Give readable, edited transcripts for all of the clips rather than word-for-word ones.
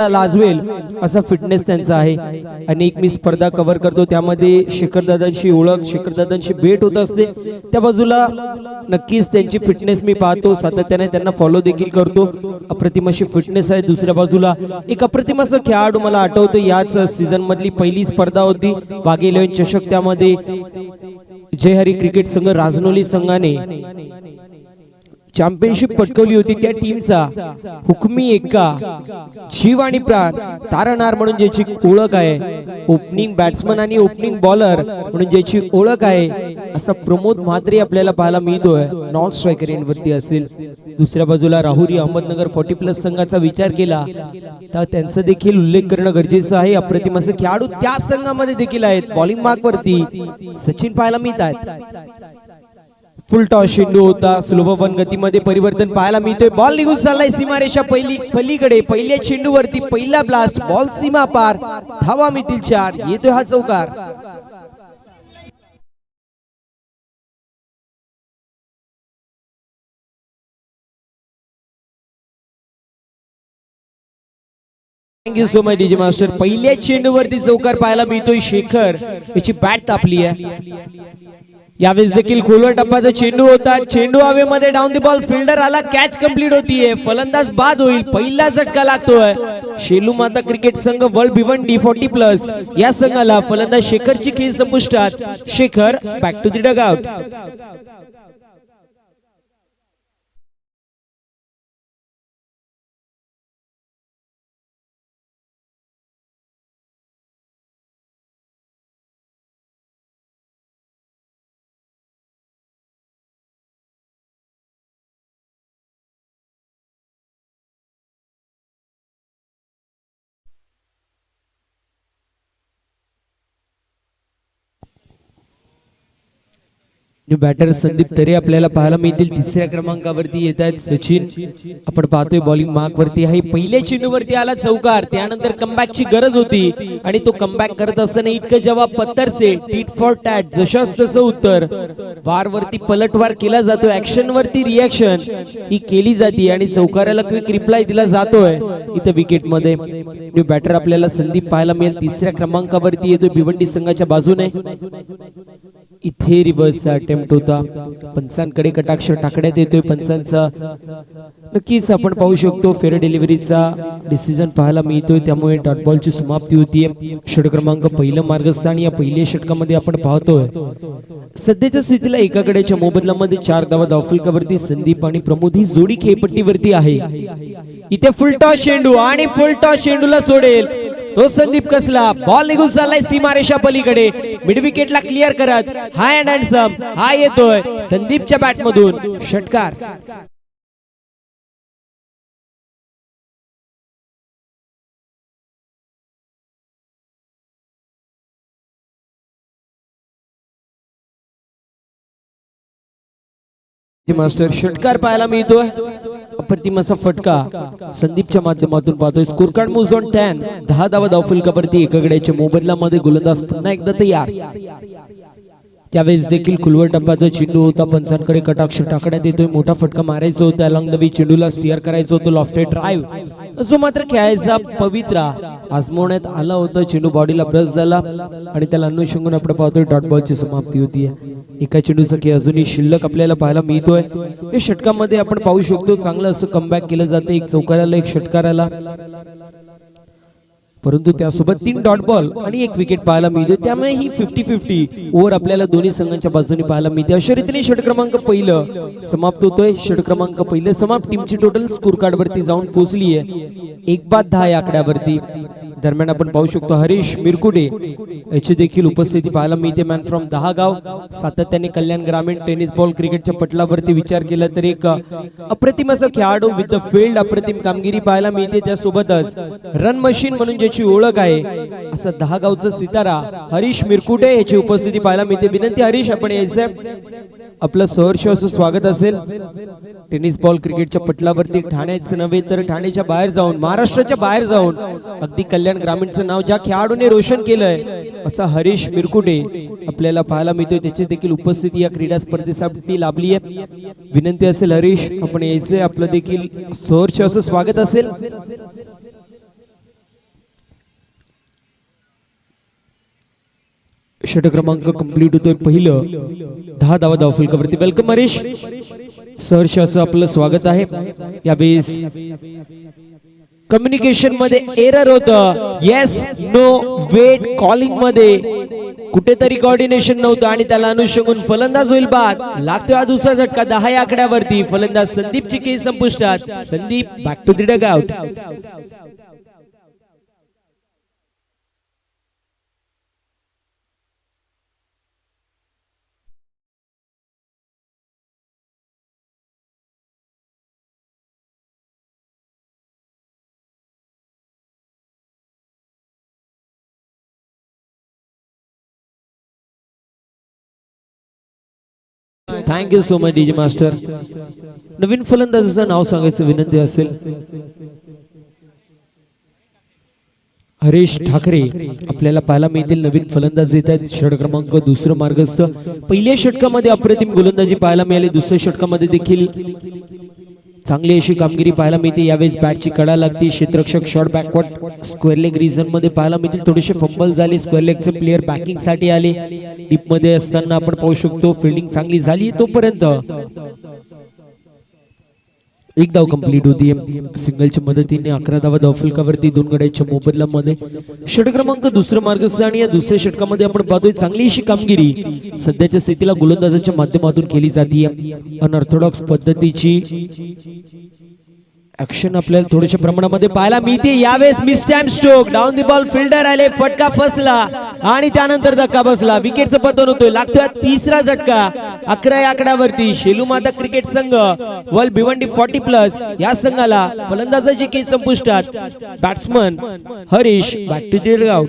लाजवेल असा फिटनेस त्यांचा आहे। अनेक मी स्पर्धा कव्हर करतो, त्यामध्ये शेखरदादांची ओळख, शेखरदादांची भेट होत असते। त्या बाजूला नक्कीच त्यांची फिटनेस मी पाहतो, सातत्याने त्यांना फॉलो देखील करतो। अप्रतिम अशी फिटनेस आहे। दुसऱ्या बाजूला एक अप्रतिम असं खेळाडू मला आठवतो, याच सीझन मधली पहिली स्पर्धा होती बागे 11 चषक, त्यामध्ये जय हरी क्रिकेट संघ राजनोली संघाने चॅम्पियनशिप पटकवली होती। त्या टीमचा हुकमी एक्का, जीव आणि प्राण तारणार म्हणून ज्याची ओळख आहे, ओपनिंग बॅट्समन आणि ओपनिंग बॉलर म्हणून ज्याची ओळख आहे, असा प्रमोद म्हात्रे आपल्याला पाहायला मिळतोय। नॉन स्ट्रायकर एंडवरती असेल। दुसऱ्या बाजूला राहुरी अहमदनगर 40+ संघाचा विचार केला तर त्यांचा देखील उल्लेख करणं गरजेचं आहे। अप्रतिम असे खेळाडू त्या संघामध्ये देखील आहेत। बॉलिंग मार्क वरती सचिन पाहायला मिळत आहेत। फुल टॉस चेंडू होता, स्लोपवन गतीमध्ये परिवर्तन पाहायला मिळतोय। बॉल निघून चाललाय सीमारेषा पलीकडे, पहिल्या चेंडूवरती पहिला ब्लास्ट, बॉल सीमा पार, धावा मिळतील 4, येतोय हा चौकार। Thank you so much DJ master. पहिल्या चेंडूवरती चौकार पाहायला मिळतोय। शेखर याची बॅट तापली आहे। यावेळेस देखील खोलवर टप्प्याचा चेंडू होता, चेंडू हवेमध्ये, डाऊन द बॉल, फिल्डर आला, कॅच कंप्लीट होतीये, फलंदाज बाद होईल, पहिला झटका लागतोय। शेलू माता क्रिकेट संघ वर्ल्ड भिवंडी 40+ या संघाला फलंदाज शेखरची खेळ संपुष्टात। Shekhar back to the dugout. Batter Sandeep Tare आपल्याला पाहायला मिळतील। तिसऱ्या क्रमांकावरती येत आहेत सचिन। आपण पाहतोय बॉलिंग मार्क वरती आहे। पहिल्या चेंडूवरती आला चौकार, त्यानंतर कमबॅकची गरज होती आणि तो कमबॅक करत असताना इतकं जवाब पत्तरसे, टीट फॉर टॅट, जशास तसं उत्तर। वार वरती पलटवार केला जातोय, ऍक्शन वरती रिएक्शन ही केली जाते आणि चौकाराला क्विक रिप्लाय दिला जातोय इथं विकेट मध्ये। बॅटर आपल्याला संदीप पाहायला मिळेल। तिसऱ्या क्रमांकावरती येतोय भिवंडी संघाच्या बाजूने। इथे रिव्हर्सचा अटेम्प्ट होता, पंचांकडे कटाक्ष टाकण्यात येतोय पंचांचा। नक्कीच आपण पाहू शकतो फेअर डिलिव्हरीचा डिसिजन पाहायला मिळतोय, त्यामुळे डॉट बॉलची समाप्ती होतीये। षटक क्रमांक पहिलं मार्गस्थान या पहिल्या षटकामध्ये आपण पाहतोय। सध्याच्या स्थितीला एकाकडेच्या मोबदल्यामध्ये 4 धावा धावफलकावरती संदीप आणि प्रमोद ही जोडी खेळपट्टीवरती आहे। इथे फुल टॉस चेंडू आणि फुल टॉस चेंडूला सोडेल तो संदीप कसला, बॉल निघून चाललाय सीमारेषा पलीकडे, मिड विकेटला क्लिअर करत हाय अँड हँडसम हा येतोय संदीपच्या बॅट मधून षटकार। मास्टर षटकार पाहायला मिळतोय। अप्रतिम असा फटका संदीपच्या माध्यमातून पाहतोय। स्कोर कार्ड मूव्स ऑन 10, 10 धावा धावफलकावरती एकाकडेच्या मोबदल्यामध्ये गोलंदाज पुन्हा एकदा तयार। त्यावेळेस देखील खुलवर टप्प्याचा चेंडू होता, पंचांकडे कटाक्ष टाकण्यात येतोय। मोठा फटका मारायचा होता, अलॉंग द वे चेंडूला स्टिअर करायचं होतं, लॉफ्टेड ड्राइव्ह जो मात्र खेळायचा पवित्रा आजमावण्यात आला होता। चेंडू बॉडीला ब्रश झाला आणि त्याला अनुषंगाने आपण पाहतोय डॉट बॉलची समाप्ती होतीये। एका चेंडूचा खेळ अजूनही शिल्लक आपल्याला पाहायला मिळतोय। या षटकामध्ये आपण पाहू शकतो चांगलं असं कमबॅक केलं जातं, एक चौकाराला एक षटकाराला, परंतु त्यासोबत 3 डॉट बॉल आणि 1 विकेट पाहायला मिळते, त्यामुळे ही 50-50 ओव्हर आपल्याला दोन्ही संघांच्या बाजूने पाहायला मिळते। अशा रीतीने षटक क्रमांक पहिलं समाप्त होतोय। षटक क्रमांक पहिलं समाप्त, टीमची टोटल स्कोर कार्ड वरती जाऊन पोहोचली आहे 1/10 या आकड्यावरती। दरम्यान आपण पाहू शकतो हरीश मिरकुटे याची देखील उपस्थिती पाहायला मिळते। मॅन फ्रॉम दहागाव, सातत्याने कल्याण ग्रामीण टेनिस बॉल क्रिकेटच्या पटलावरती विचार केला तर एक अप्रतिम असा खेळाडू विथ द फील्ड, अप्रतिम कामगिरी पाहायला मिळते। त्यासोबतच रन मशीन म्हणून ज्याची ओळख आहे असा दहागावचा सितारा हरीश मिरकुटे याची उपस्थिती पाहायला मिळते। विनंती हरीश आपण यायचं, आपलं सहर्ष असं स्वागत असेल। टेनिस बॉल क्रिकेटच्या पटलावरती ठाण्याचं नव्हे तर ठाण्याच्या बाहेर जाऊन, महाराष्ट्राच्या बाहेर जाऊन अगदी कल्याण ग्रामीणचं नाव ज्या खेळाडूने रोशन केलंय असा हरीश मिरकुटे आपल्याला पाहायला मिळतोय। त्याची देखील उपस्थिती या क्रीडा स्पर्धेसाठी लाभली आहे। विनंती असेल हरीश आपण यायचं, आपलं देखील सहर्ष असं स्वागत असेल। षटक क्रमांक कंप्लीट होतोय पहिलं 10 धावा धावफलकावरती. वेलकम हरीश, सहर्ष असं आपलं स्वागत आहे. यावेळेस कम्युनिकेशन मध्ये एरर होतं, येस नो वेट कॉलिंग मध्ये कुठेतरी कोऑर्डिनेशन नव्हतं आणि त्याला अनुसरून फलंदाज होईल बाद. लागतोय हा दुसरा झटका 10 या आकड्यावरती. फलंदाज संदीपची केस संपुष्टात. Sandeep back to the dugout. Thank you so much DJ master. नवीन फलंदाजाचं नाव सांगायचं विनंती असेल. हरीश ठाकरे आपल्याला पाहायला मिळतील. नवीन फलंदाज येत आहेत. षटक क्रमांक दुसरं मार्गस्थ. पहिल्या षटकामध्ये अप्रतिम गोलंदाजी पाहायला मिळाली. दुसऱ्या षटकामध्ये देखील चांगली अशी कामगिरी पाहायला मिळते. यावेळेस बॅटची कडा लागते. क्षेत्ररक्षक short backward square leg region मध्ये पाहायला मिळतील. थोडेसे फंबल झाले. स्क्वेअर लेगचे प्लेयर बॅकिंग साठी आले. डीप मध्ये असताना आपण पाहू शकतो फिल्डिंग चांगली झाली. तोपर्यंत एक धाव कंप्लीट होती. सिंगलच्या मदतीने 11 धावा धावफलकावरती. 2 गड्यांच्या मोबदल्यामध्ये षटक क्रमांक दुसरं मार्गस्थ. आणि या दुसऱ्या षटकामध्ये आपण पाहतोय चांगली अशी कामगिरी सध्याच्या स्थितीला गोलंदाजाच्या माध्यमातून केली जाते. अनऑर्थोडॉक्स पद्धतीची ऍक्शन आपल्याला थोड्याशा प्रमाणामध्ये पाहायला मिळते. यावेळेस miss time stroke, down the ball, fielder आले, फटका फसला आणि त्यानंतर धक्का बसला. विकेटचं पतन होतोय. लागतोय तिसरा झटका 11 या आकड्यावरती. शेलू माता क्रिकेट संघ वर्ल्ड भिवंडी 40+ या संघाला फलंदाजाची केस संपुष्टात. Batsman Harish back to the dugout.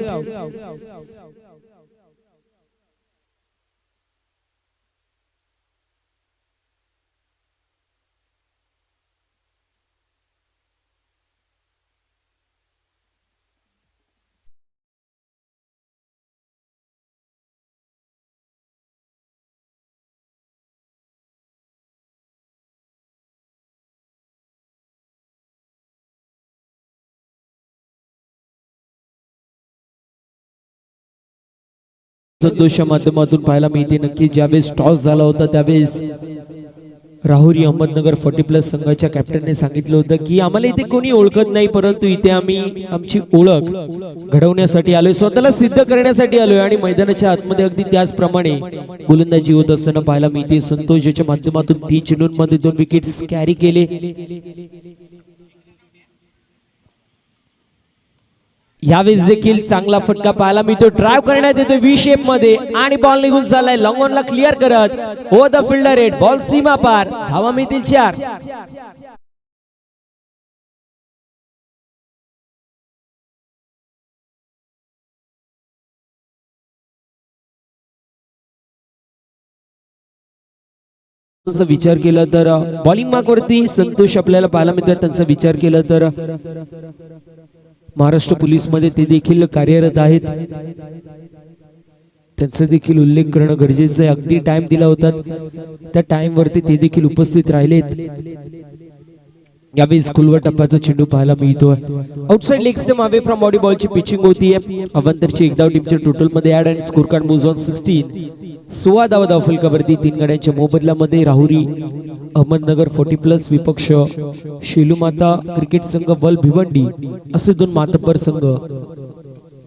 संतोषच्या माध्यमातून पाहायला मिळते. नक्की ज्यावेळेस टॉस झाला होता त्यावेळेस राहुरी अहमदनगर 40+ संघाच्या कॅप्टनने सांगितलं होतं की आम्हाला इथे कोणी ओळखत नाही, परंतु इथे आम्ही आमची ओळख घडवण्यासाठी आलोय, स्वतःला सिद्ध करण्यासाठी आलोय. आणि मैदानाच्या आतमध्ये अगदी त्याचप्रमाणे गोलंदाजी होत असताना पाहायला मिळते. संतोष याच्या माध्यमातून 3 चेंडूंमध्ये 2 विकेट्स कॅरी केले. यावेळेस देखील चांगला फटका पाहायला मिळतो. ड्राइव्ह करण्यात येतो व्ही शेप मध्ये आणि बॉल निघून चाललाय. लॉंग ऑन ला क्लिअर करत over the fielder head. Ball सीमा पार. धावा मिळतील 4. विचार केला तर बॉलिंग मार्क वरती संतोष आपल्याला पाहायला मिळतात. त्यांचा विचार केला तर महाराष्ट्र पोलीस मध्ये ते देखील कार्यरत आहेत. त्यांचा देखील उल्लेख करणं गरजेचं आहे. अगदी टाइम दिला होता त्या टाइम वरती ते देखील उपस्थित राहिलेत. यावेळेस खुलवा टप्प्याचा चेंडू पाहायला मिळतोय. Outside leg stump away from body बॉलची पिचिंग होतीये. अवंतरची 1 धाव टीमच्या टोटल मध्ये ऍड आणि स्कोर कार्ड मूव्स ऑन 16. 16 धावा धावफलकावरती. 3 गड्यांच्या मोबदल्यामध्ये राहुरी अहमदनगर 40+ विपक्ष शेलूमाता क्रिकेट संघ वर्ल्ड भिवंडी असे 2 मातब्बर संघ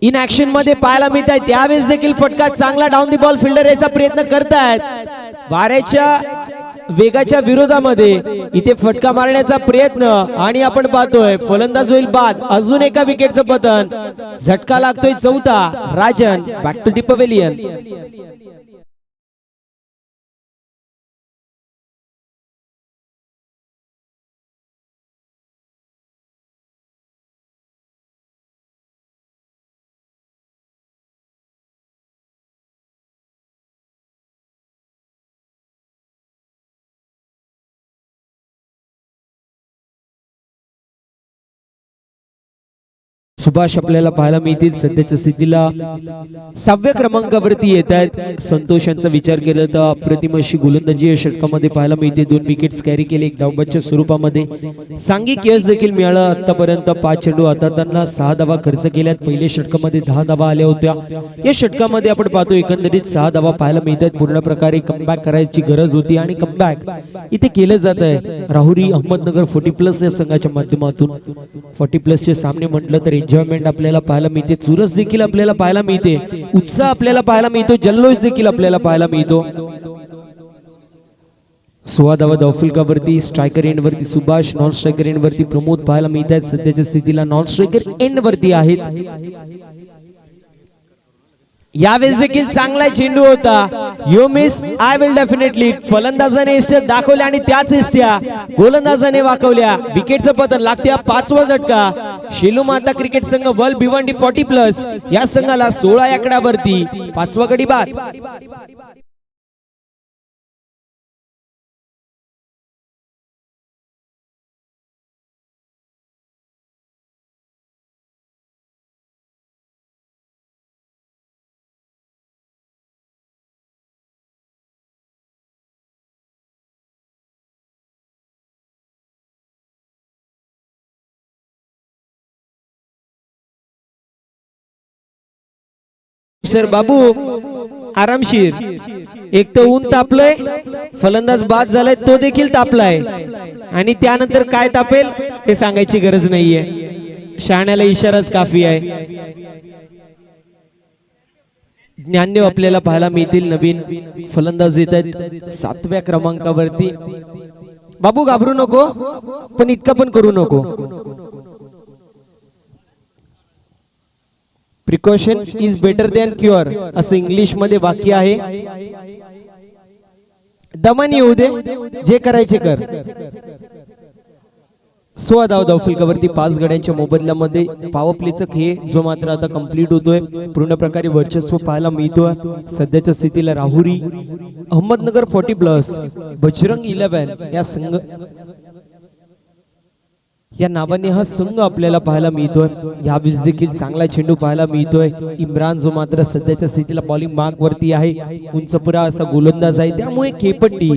इन ऍक्शन मध्ये पाहायला मिळत आहेत. त्यावेळेस देखील फटका चांगला डाऊन दी बॉल फिल्डर याचा प्रयत्न करतायत. वाऱ्याच्या वेगाच्या विरोधामध्ये इथे फटका मारण्याचा प्रयत्न आणि आपण पाहतोय फलंदाज होईल बाद. अजून एका विकेटचं पतन. झटका लागतोय 4था. Rajan back to the pavilion. Subhash आपल्याला पाहायला मिळतील. सध्याच्या स्थितीला 6व्या क्रमांकावरती येत आहेत. संतोषांचा विचार केला तर अप्रतिम अशी गोलंदाजी या षटकामध्ये पाहायला मिळते. 2 विकेट्स कॅरी केले, 1 धावबादच्या स्वरूपामध्ये. सांघिक यश देखील मिळालं. आतापर्यंत 5 चेंडू हाताळताना 6 धावा खर्च केल्यात. पहिल्या षटकामध्ये 10 धावा आल्या होत्या. या षटकामध्ये आपण पाहतो एकंदरीत 6 धावा पाहायला मिळतात. पूर्ण प्रकारे कमबॅक करायची गरज होती आणि कमबॅक इथे केलं जात आहे. राहुरी अहमदनगर 40+ या संघाच्या माध्यमातून 40+ चे सामने म्हटलं तर एन्जॉयमेंट आपल्याला पाहायला मिळते. चुरस देखील आपल्याला पाहायला मिळते. उत्साह आपल्याला पाहायला मिळतो. जल्लोष देखील आपल्याला पाहायला मिळतो. 16 धावा धावफलकावरती. स्ट्रायकर एंड वरती सुभाष, नॉन स्ट्रायकर एंड वरती प्रमोद पाहायला मिळत आहेत. सध्याच्या स्थितीला नॉन स्ट्रायकर एंड वरती आहेत. यावेळेस देखील चांगला चेंडू होता. You miss I will definitely. फलंदाजाने इष्ट दाखवल्या आणि त्याच इष्ट्या गोलंदाजाने वाकवल्या. विकेटचं पतन लागत्या 5वा झटका. शेलू माता क्रिकेट संघ वर्ल्ड भिवंडी 40+ या संघाला 16 आकड्यावरती 5वा गडी बाद. सर बाबू आरामशीर. एक तर ऊन तापलंय, फलंदाज बाद झालाय, तो देखील तापलाय आणि त्यानंतर काय तापेल हे सांगायची गरज नाहीये. शहाण्याला इशाराच काफी आहे. ज्ञानदेव आपल्याला पाहायला मिळतील. नवीन फलंदाज येत आहेत 7व्या क्रमांकावरती. बाबू घाबरू नको, पण इतका पण करू नको. Precaution is better than cure असं इंग्लिश मध्ये वाक्य आहे. दमन येऊ दे, जे करायचे कर. 16 धाव धावफलकावरती 5 गड्यांच्या मोबदल्यामध्ये पॉवर प्लेचा खेळ जो मात्र आता कंप्लीट होतोय. पूर्ण प्रकारे वर्चस्व पाहायला मिळतोय. सध्याच्या स्थितीला राहुरी अहमदनगर 40+ बजरंग 11 या संघ या नावाने हा संघ आपल्याला पाहायला मिळतोय. यावेळेस देखील चांगला चेंडू पाहायला मिळतोय. इम्रान जो मात्र सध्याच्या स्थितीला बॉलिंग मार्क वरती आहे. उंचपुरा असा गोलंदाज आहे, त्यामुळे खेळपट्टी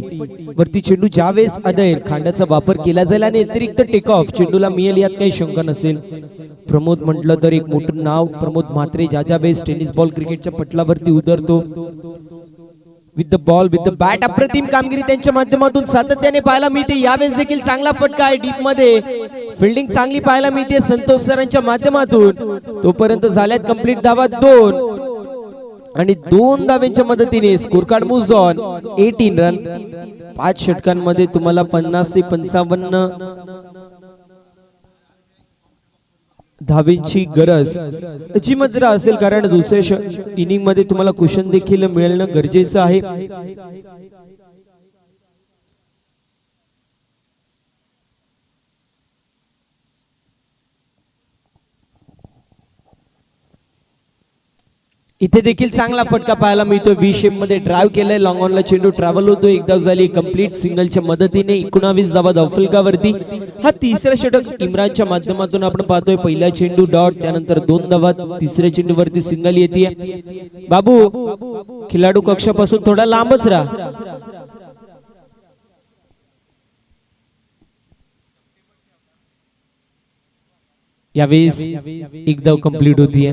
वरती चेंडू ज्यावेळेस आदर खांड्याचा वापर केला जाईल आणि अतिरिक्त टेक ऑफ चेंडूला मिळेल यात काही शंका नसेल. प्रमोद म्हटलं तर एक मोठं नाव. प्रमोद म्हात्रे ज्या वेळेस टेनिस बॉल क्रिकेटच्या पटलावरती उतरतो with the ball with the bat अप्रतिम कामगिरी त्यांच्या माध्यमातून सातत्याने पाहायला मिळते. यावेळेस देखील चांगला फटका आहे डीप मध्ये. फिल्डिंग चांगली पाहायला मिळते संतोष सरांच्या माध्यमातून. तोपर्यंत झाल्यात कंप्लीट धावा 2 आणि 2 धाव्यांच्या मदतीने score card moves on 18 run. 5 षटकांमध्ये तुम्हाला 50 ते 55 धावेची गरज जी मात्र असेल, कारण दुसऱ्या इनिंग मध्ये तुम्हाला कुशन देखील मिळणं गरजेचं आहे. इथे देखील चांगला फटका पाहायला मिळतो. व्ही शेप मध्ये ड्राइव्ह केलाय. लॉंग ऑनला चेंडू ट्रॅव्हल होतो. एकदा झाली कंप्लीट सिंगलच्या मदतीने 19 धावा धावफलकावरती. हा तिसरा षटक इम्रानच्या माध्यमातून आपण पाहतोय. पहिला चेंडू डॉट, त्यानंतर 2 धावा. तिसऱ्या चेंडूवरती सिंगल येते. बाबू खिलाडू कक्षापासून थोडा लांबच राहा. यावेळेस एक धाव कंप्लीट होतीये.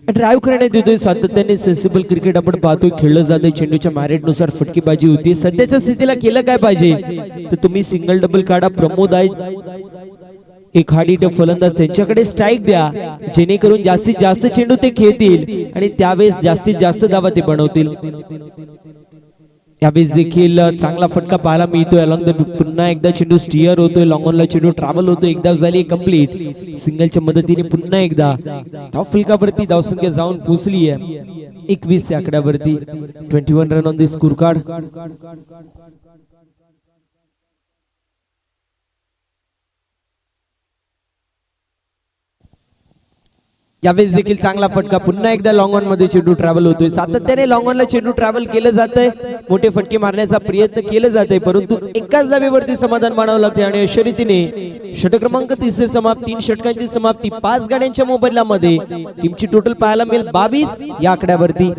ड्राइव्ह करण्यात येतोय सातत्याने. सेन्सिबल क्रिकेट आपण पाहतोय, खेळलं जातंय. चेंडूच्या मॅरिट नुसार फटकेबाजी होती. सध्याच्या स्थितीला केलं काय पाहिजे तर तुम्ही सिंगल डबल काढा. प्रमोद आहे एक हाडीट फलंदाज, त्यांच्याकडे स्ट्राईक द्या, जेणेकरून जास्तीत जास्त चेंडू ते खेळतील आणि त्यावेळेस जास्तीत जास्त धावा ते बनवतील. यावेळेस देखील चांगला फटका पाहायला मिळतोय. अलॉंग द पुन्हा एकदा चेंडू स्टिअर होतोय. लॉंग ऑनला चेंडू ट्रॅव्हल होतोय. एकदा झाली कंप्लीट. सिंगलच्या मदतीने पुन्हा एकदा धावफलकावरती धावसंख्या जाऊन पोहोचली आहे 21 या आकड्यावरती. 21 run on the score card. यावेळेस देखील चांगला फटका, पुन्हा एकदा लॉंग ऑन मध्ये चेंडू ट्रॅव्हल होतोय. सातत्याने लॉंग ऑनला चेंडू ट्रॅव्हल केलं जातंय, मोठे फटके मारण्याचा प्रयत्न केला जातोय, परंतु एकाच धावेवरती समाधान मानावं लागते. आणि अशा रीतीने षटक क्रमांक 30 समाप्त, 3 षटकांची समाप्ती, 5 गाड्यांच्या मोबदल्यामध्ये टीमची टोटल पाहायला मिळेल 22 या आकड्यावरती.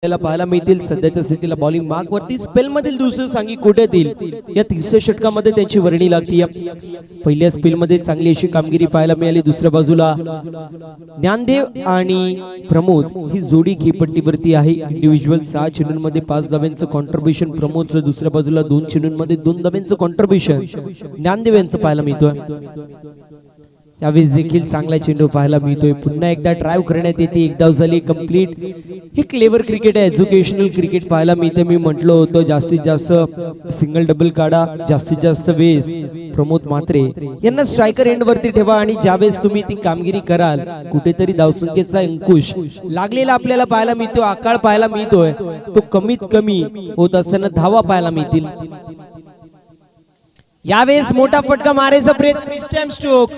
पाहायला मिळतील सध्याच्या स्थितीला बॉलिंग मार्क वरती स्पेल मधील दुसरं सांगी कोट्यातील या तिसऱ्या षटकामध्ये त्यांची वर्णी लागली. पहिल्या स्पेल मध्ये चांगली अशी कामगिरी पाहायला मिळाली. दुसऱ्या बाजूला ज्ञानदेव आणि प्रमोद ही जोडी खेळपट्टीवरती आहे. इंडिव्हिज्युअल 6 चेंडूंमध्ये 5 धाब्यांचं कॉन्ट्रीब्युशन प्रमोदचं, दुसऱ्या बाजूला 2 चेंडूंमध्ये 2 धाब्यांचं कॉन्ट्रीब्युशन ज्ञानदेव यांचं पाहायला मिळतोय. यावेळेस देखील चांगला चेंडू पाहायला मिळतोय. पुन्हा एकदा ड्राईव्ह करण्यात येते, एक धाव झाली कंप्लीट. हे क्लेवर क्रिकेट आहे, एज्युकेशनल क्रिकेट पाहायला मिळते. मी म्हटलं होतं जास्तीत जास्त सिंगल डबल काढा, जास्तीत जास्त वेळेस प्रमोद म्हात्रे यांना स्ट्रायकर एंड वरती ठेवा आणि ज्यावेळेस तुम्ही ती कामगिरी कराल कुठेतरी धावसंख्येचा अंकुश लागलेला आपल्याला पाहायला मिळतो, आकाळ पाहायला मिळतोय, तो कमीत कमी होत असताना धावा पाहायला मिळतील. यावेळेस मोठा फटका मारायचा प्रयत्न, mistimed stroke,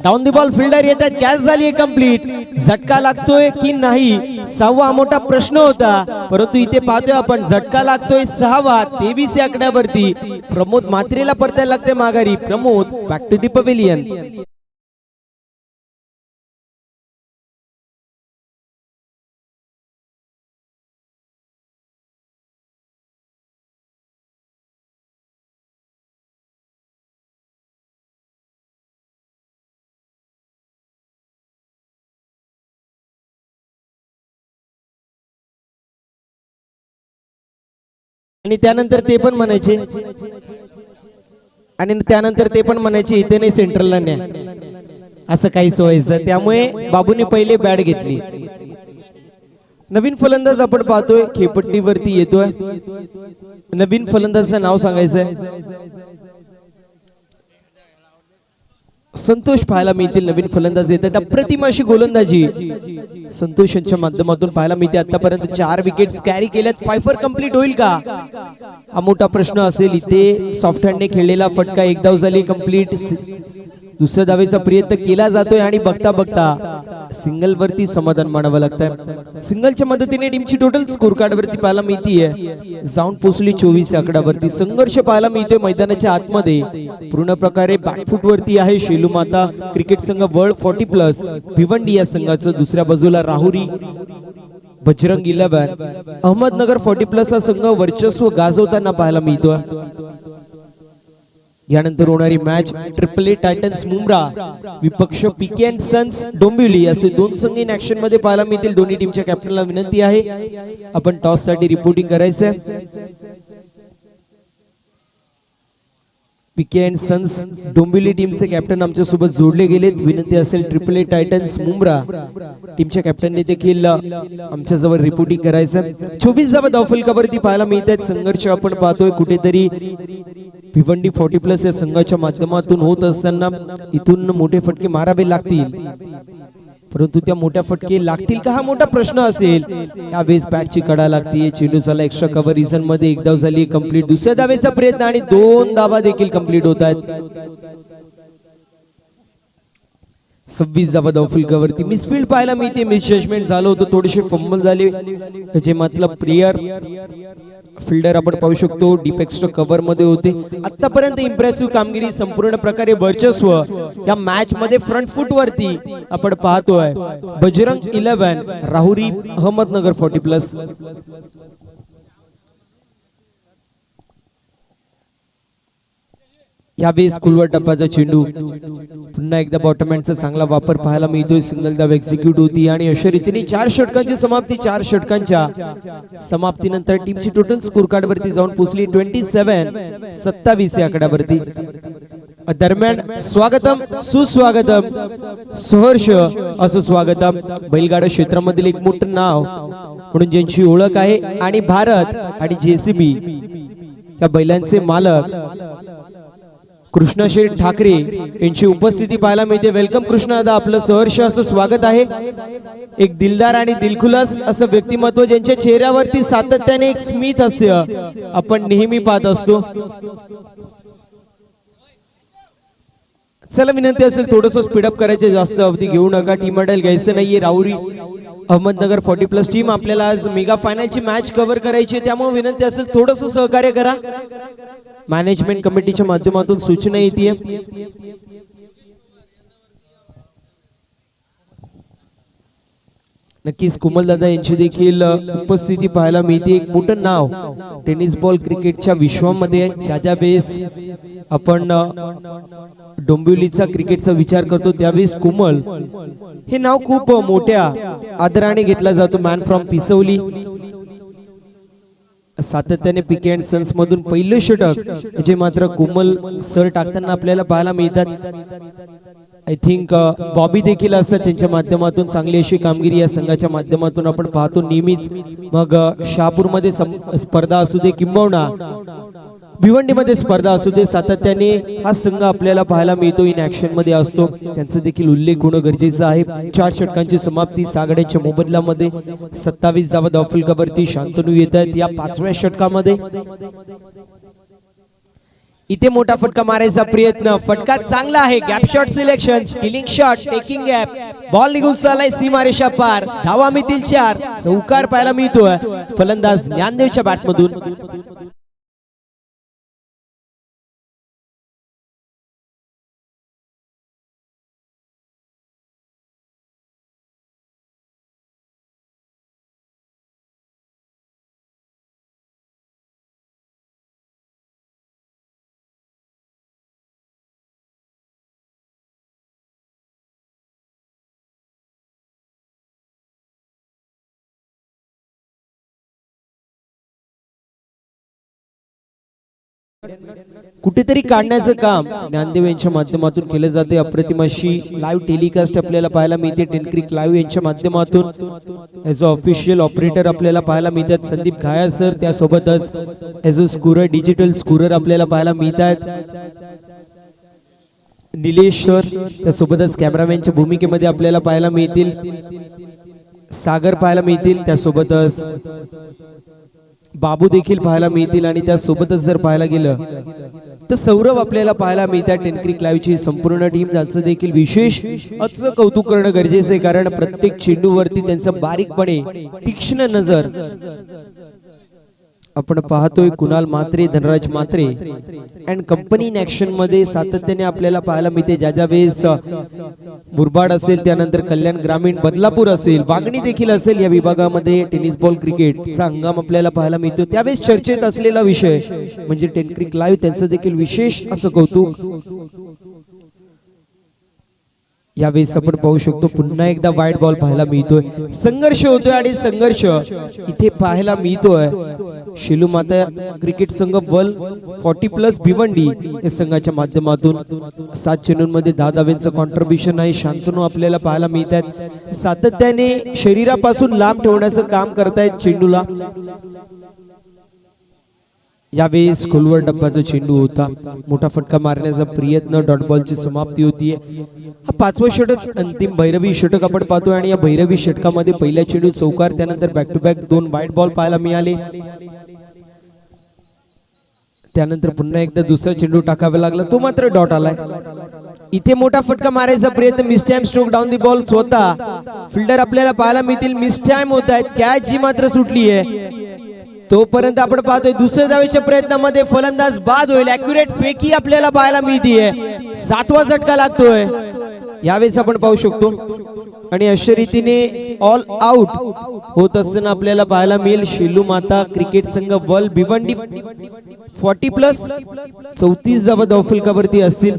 down the ball fielder येतात, कॅच झाली कंप्लीट. झटका लागतोय की नाही 6वा मोठा प्रश्न होता, परंतु इथे पाहतोय आपण झटका लागतोय 6वा. 23 या आकड्यावरती प्रमोद म्हात्रेला परतायला लागते माघारी. Pramod back to the pavilion. आणि त्यानंतर ते पण म्हणायचे इथे नाही सेंट्रलला न्या, असं काही व्हायचं. त्यामुळे बाबूने पहिले बॅट घेतली. नवीन फलंदाज आपण पाहतोय खेळपट्टीवरती येतोय. नवीन फलंदाजाचं नाव सांगायचंय, संतोष पाहायला मिळतील. नवीन फलंदाज येतात, अप्रतिम अशी गोलंदाजी संतोष यांच्या माध्यमातून पाहायला मिळते. आतापर्यंत 4 विकेट्स कॅरी केल्यात. 5 कंप्लीट होईल का हा मोठा प्रश्न असेल. इथे सॉफ्ट हँडने खेळलेला फटका, 1 धाव झाली कंप्लीट. दुसऱ्या धावेचा प्रयत्न केला जातोय आणि बघता बघता सिंगल वरती समाधान मानावं लागतंय. सिंगलच्या मदतीने टीमची टोटल स्कोर कार्ड वरती पाहायला मिळतीये जाऊन पोहोचली 24 आकड्यावरती. संघर्ष पाहायला मिळतोय मैदानाच्या आतमध्ये. पूर्ण प्रकारे बॅकफुट वरती आहे शेलू माता क्रिकेट संघ वर्ल्ड 40+ भिवंडी या संघाचं. दुसऱ्या बाजूला राहुरी बजरंग 11 अहमदनगर 40+ हा संघ वर्चस्व गाजवताना पाहायला मिळतोय. यानंतर होणारी मॅच ट्रिपल टायटन्स मुंब्रा विपक्ष पीके अँड सन्स डोंबिवली असे 2 संघ इन ऍक्शन मध्ये पाहायला मिळतील. दोन्ही टीमच्या कॅप्टनला विनंती आहे आपण टॉस साठी रिपोर्टिंग करायचंय. पीके अँड सन्स डोंबिवली टीमचे कॅप्टन आमच्या सोबत जोडले गेलेत. विनंती असेल ट्रिपल ए टायटन्स मुंब्रा टीमच्या कॅप्टनने देखील आमच्या जवळ रिपोर्टिंग करायचं. 24 धावा धावफलकावरती पाहायला मिळत आहेत. संघर्ष आपण पाहतोय कुठेतरी भिवंडी 40+ या संघाच्या माध्यमातून होत असताना इथून मोठे फटके मारावे लागतील, परंतु त्या मोठ्या फटके लागतील का हा मोठा प्रश्न असेल. यावेळेस बॅटची कडा लागते. चेंडू झाला एक्स्ट्रा कव्हर रिझन मध्ये. एक धाव झाली कंप्लीट. दुसऱ्या धावेचा प्रयत्न आणि 2 धावा देखील कंप्लीट होत आहेत. 26 धावा धावफलकावरती. मिसफील्ड पाहायला मिळते. मिसजजमेंट झालं होतं. थोडेसे फंबल झाले. जे मतलब प्लेयर फिल्डर आपण पाहू शकतो डीप एक्स्ट्रा कव्हर मध्ये होते. आतापर्यंत इम्प्रेसिव्ह कामगिरी, संपूर्ण प्रकारे वर्चस्व या मॅच मध्ये फ्रंट फुट वरती आपण पाहतोय. बजरंग 11 राहुरी अहमदनगर 40+. यावेळेस कुलवर टप्प्याचा चेंडू. पुन्हा एकदा बॉटमॅनचा चांगला वापर पाहायला मिळतोय. सिंगल धाव एक्झिक्यूट होती आणि अशा रीतीने 4 षटकांची समाप्ती. 4 षटकांच्या समाप्तीनंतर टीमची टोटल स्कोर कार्ड वरती जाऊन पोहोचली 27 या आकड्यावरती. दरम्यान स्वागतम सुस्वागतम सहर्ष असं स्वागतम बैलगाडा क्षेत्रामधील एक मोठं नाव म्हणून ज्यांची ओळख आहे आणि भारत आणि जेसीबी या बैलांचे मालक कृष्णाशेठ ठाकरे यांची उपस्थिती पाहायला मिळते. वेलकम कृष्णा दादा, आपलं सहर्ष असं स्वागत आहे. एक दिलदार आणि दिलखुलास असं व्यक्तिमत्व ज्यांच्या चेहऱ्यावरती सातत्याने एक स्मित हास्य आपण नेहमी पाहत असतो. चला विनंती असेल थोडंसं स्पीडअप करायचे, जास्त अवधी घेऊ नका. टीम मॉडेल घ्यायचं नाहीये. राहुरी अहमदनगर 40+ टीम आपल्याला आज मेगा फायनलची मॅच कव्हर करायची, त्यामुळे विनंती असेल थोडंसं सहकार्य करा. मॅनेजमेंट कमिटीच्या माध्यमातून सूचना येते. नक्कीच कुमल दादा यांची देखील उपस्थिती पाहायला मिळते. एक मोठं नाव टेनिस बॉल क्रिकेटच्या विश्वामध्ये. ज्या वेळेस आपण डोंबिवलीचा क्रिकेटचा विचार करतो त्यावेळेस कुमल हे नाव खूप मोठ्या आदराने घेतला जातो. Man from Pisavli. सातत्याने पीके अँड सन्स मधून पहिलं षटक जे मात्र कोमल सर टाकताना आपल्याला पाहायला मिळतात. आय थिंक बॉबी देखील असतात त्यांच्या माध्यमातून चांगली अशी कामगिरी या संघाच्या माध्यमातून आपण पाहतो नेहमीच. मग शहापूरमध्ये स्पर्धा असू दे किंबहुना भिवंडीमध्ये स्पर्धा असू दे, सातत्याने हा संघ आपल्याला पाहायला मिळतो, इन ऍक्शन मध्ये असतो. त्यांचा देखील उल्लेख होणं गरजेचं आहे. 4 षटकांची समाप्ती सागड्याच्या मोबदल्यामध्ये. 27 धावा धावफलकावरती शांतनू येत आहेत या 5व्या षटकामध्ये. इथे मोठा फटका मारायचा प्रयत्न. फटका चांगला आहे. Gap shot selection, skilling shot, taking gap. Ball निघून चाललाय सीमारेषा पार. धावा मिळतील 4. चौकार पाहायला मिळतोय फलंदाज ज्ञानदेवच्या बॅटमधून. कुठेतरी काढण्याचं काम ज्ञानदेव यांच्या माध्यमातून केलं जाते. अप्रतिम अशी लाईव्ह टेलिकास्ट आपल्याला पाहायला मिळते टेनक्रिक लाईव्ह यांच्या माध्यमातून. एज अ ऑफिशियल ऑपरेटर आपल्याला पाहायला मिळतात संदीप घाया सर. त्यासोबतच as a scorer, digital scorer आपल्याला पाहायला मिळतात निलेश सर. त्यासोबतच कॅमेरामॅनच्या भूमिकेमध्ये आपल्याला पाहायला मिळतील सागर पाहायला मिळतील. त्यासोबतच बाबू देखील पाहायला मिळतील. आणि त्यासोबतच जर पाहायला गेलं तर सौरभ आपल्याला पाहायला मिळतात. टेनक्रिक लाईव्हची संपूर्ण टीम, ज्यांचं देखील विशेष असं कौतुक करणं गरजेचं आहे, कारण प्रत्येक चेंडूवरती त्यांचं बारीकपणे तीक्ष्ण नजर आपण पाहतोय. कुणाल मात्रे, धनराज मात्रे अँड कंपनी इन ऍक्शन मध्ये सातत्याने आपल्याला पाहायला मिळते. ज्या वेळेस मुरबाड असेल, त्यानंतर कल्याण ग्रामीण, बदलापूर असेल, वागणी देखील असेल, या विभागामध्ये टेनिस बॉल क्रिकेटचा हंगाम आपल्याला पाहायला मिळतो. त्यावेळेस चर्चेत असलेला विषय म्हणजे टेनक्रिक लाईव्ह, त्यांचं देखील विशेष असं कौतुक यावेळेस आपण पाहू शकतो. पुन्हा एकदा वाईट बॉल पाहायला मिळतोय. संघर्ष होतोय आणि संघर्ष इथे पाहायला मिळतोय. शेलू माता क्रिकेट संघ वल 40+ भिवंडी या संघाच्या माध्यमातून 7 चेंडूंमध्ये 10 धावांचं कॉन्ट्रीब्युशन आहे. शांतनु आपल्याला पाहायला मिळत आहेत, सातत्याने शरीरापासून लांब ठेवण्याचं काम करतायत चेंडूला. यावेळेस खोलवर डब्बाचा चेंडू होता, मोठा फटका मारण्याचा प्रयत्न, डॉट बॉलची समाप्ती होतीये. हा 5वं षटक अंतिम भैरवी षटक आपण पाहतोय आणि या भैरवी षटकामध्ये पहिल्या चेंडू चौकार, त्यानंतर back to back 2 wide ball पाहायला मिळाले. त्यानंतर पुन्हा एकदा दुसरा चेंडू टाकावा लागला, तो मात्र डॉट आलाय. इथे मोठा फटका मारायचा प्रयत्न, miss time stroke down the ball. स्वतः फिल्डर आपल्याला पाहायला मिळतील, मिस टाइम होत आहेत, कॅच जी मात्र सुटली आहे. तोपर्यंत आपण पाहतोय दुसऱ्या धावेच्या प्रयत्नामध्ये फलंदाज बाद होईल. ॲक्युरेट फेकी आपल्याला पाहायला मिळतीये, 7वा झटका लागतोय यावेळेस आपण पाहू शकतो. आणि अशा रीतीने ऑल आउट होत असताना आपल्याला पाहायला मिळेल शेलू माता क्रिकेट संघ वल भिवंडी 40+ 34 धावा धावफलकावरती असतील.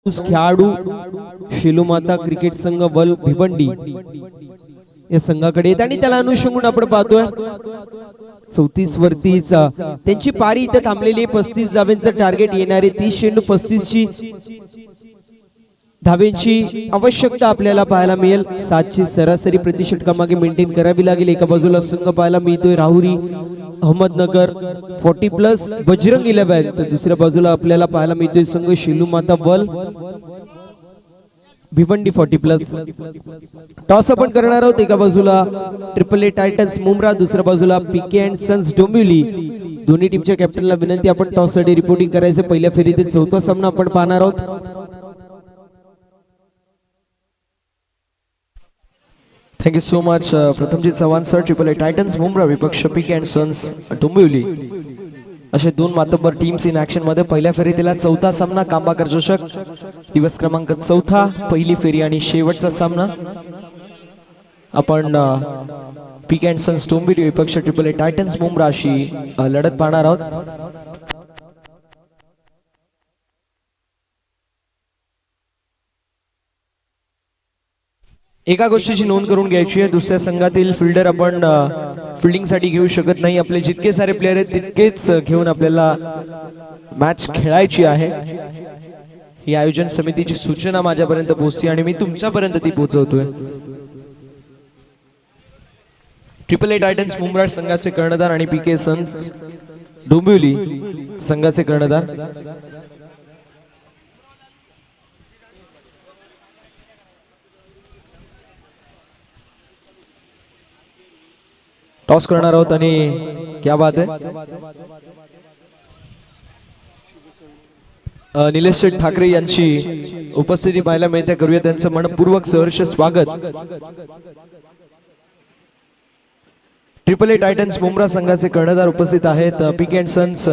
खेळाडू शेलू माता क्रिकेट संघ वल भिवंडी या संघाकडे येत आणि त्याला अनुषंगून आपण पाहतोय 34 वरतीच त्यांची पारी इथे थांबलेली. 35 धावांचं टार्गेट येणारे 30 चेंडू 35 धावांची आवश्यकता आपल्याला पाहायला मिळेल. 7ची सरासरी प्रति षटकामागे मेंटेन करावी लागेल. एका बाजूला संघ पाहायला मिळतोय राहुरी अहमदनगर 40+ बजरंग 11, तर दुसऱ्या बाजूला आपल्याला पाहायला मिळतोय संघ शेलू माता वल भिवंडी 40+. टॉस आपण करणार आहोत. एका बाजूला AAA टायटन्स मुंब्रा, दुसऱ्या बाजूला पीके अँड सन्स डोंबिवली. दोन्ही टीमच्या कॅप्टनला विनंती, आपण टॉस साठी रिपोर्टिंग करायचं. पहिल्या फेरीतील 4था सामना आपण पाहणार आहोत. Thank you so much Prathamjeet Chavan sir, AAA titans Mumbra विपक्ष पीके अँड सन्स डोंबिवली, असे 2 मातब्बर टीम्स इन ऍक्शन मध्ये पहिल्या फेरीतील 4था सामना. कांबाकर जोशक दिवस क्रमांक 4, पहिली फेरी आणि शेवटचा सामना. आपण पीके अँड सन्स डोंबिवली विपक्ष AAA टायटन्स मुंब्रा अशी लढत पाहणार आहोत. एका गोष्टीची नोंद करून घ्यायची आहे, दुसऱ्या संघातील फिल्डर आपण फिल्डिंग साठी घेऊ शकत नाही. आपले जितके सारे प्लेयर आहेत तितकेच घेऊन आपल्याला मॅच खेळायची आहे. ही आयोजन समितीची सूचना माझ्यापर्यंत पोहोचते आणि मी तुमच्यापर्यंत ती पोहोचवतोय. AAA टायटन्स मुंब्रा संघाचे कर्णधार आणि पीके सन्स डोंबिवली संघाचे कर्णधार. टॉस करणार आहोत आणि क्या बात आहे, निलेश ठाकरे यांची उपस्थिती पाहायला मिळते. करूया त्यांचं मनपूर्वक सहर्ष स्वागत. AAA टायटन्स मुंब्रा संघाचे कर्णधार उपस्थित आहेत. पीके अँड सन्स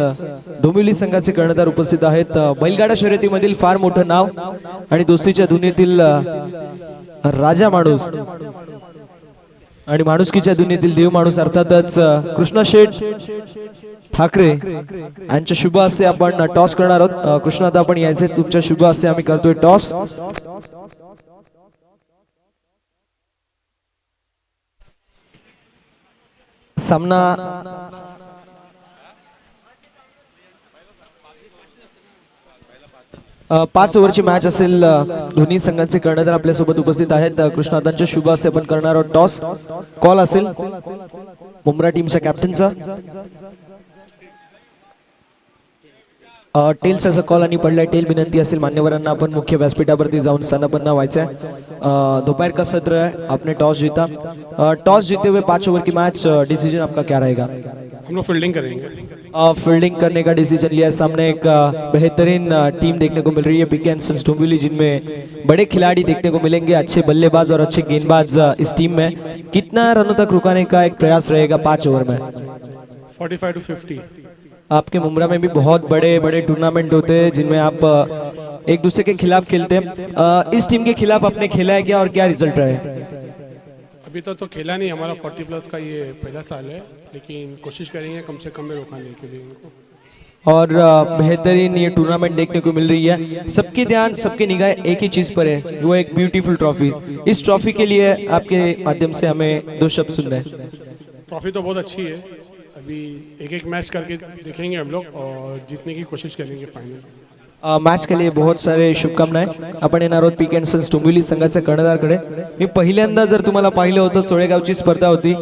डोंबिवली संघाचे कर्णधार उपस्थित आहेत. बैलगाडा शर्यतीमधील फार मोठं नाव आणि दोस्तीच्या दुनियेतील राजा माणूस आणि माणुसकीच्या दुनियेतील देव माणूस अर्थातच कृष्णा शेठ ठाकरे यांच्या शुभ हस्ते आपण टॉस करणार आहोत. कृष्णादा आपण यायचे, तुमच्या शुभ हस्ते आम्ही करतोय टॉस. सामना 5 ओव्हरची मॅच असेल. दोन्ही संघांचे कर्णधार आपल्या सोबत उपस्थित आहेत. कृष्णादांच्या शुभ हस्ते आपण करणार आहोत टॉस. कॉल असेल मुंब्रा टीमच्या कॅप्टनचा. टेल्स असा कॉल आणि पडलाय. टेल विनंती असेल मान्यवरांना आपण मुख्य व्यासपीठावरती जाऊन स्थानापन्न व्हायचंय. दोपहर का सत्र है, आपने टॉस जीता. टॉस जीते हुए 5 ओवर की मैच, डिसीजन आपका क्या रहेगा? हम लोग फील्डिंग करेंगे। फील्डिंग करने का डिसीजन लिया है। सामने एक बेहतरीन टीम देखने को मिल रही है पिक एंड सन्स डोंबिवली, जिनमें बड़े खिलाड़ी देखने को मिलेंगे, अच्छे बल्लेबाज और अच्छे गेंदबाज इस टीम में। कितना रनों तक रुकाने का एक प्रयास रहेगा 5 ओवर में? 45 to 50। आपके मुंब्रा में भी बहुत बड़े बड़े टूर्नामेंट होते हैं जिनमें आप एक दूसरे के खिलाफ खेलते हैं। इस टीम के खिलाफ आपने खेला है क्या और क्या रिजल्ट रहे? अभी तो खेला नहीं, हमारा 40+ का ये पहला साल है, लेकिन कोशिश करेंगे कम से कम में रुकाने के लिए इनको। और बेहतरीन ये टूर्नामेंट देखने को मिल रही है। सबके ध्यान सबकी निगाह एक ही चीज पर है, वो एक ब्यूटीफुल ट्रॉफीज। इस ट्रॉफी के लिए आपके माध्यम से हमें 2 शब्द सुनने हैं। ट्रॉफी तो बहुत अच्छी है, अभी एक मैच करके देखेंगे हम लोग और जीतने की कोशिश करेंगे फाइनल। मॅच के लिए बहुत सारे शुभकामनाएं। आपण येणार आहोत पिक एंड सन्स डोंबिवली संघाच्या कर्णधारकडे। मी पहिल्यांदा जर तुम्हाला पाहिलं होतं, चोळेगावची स्पर्धा होती,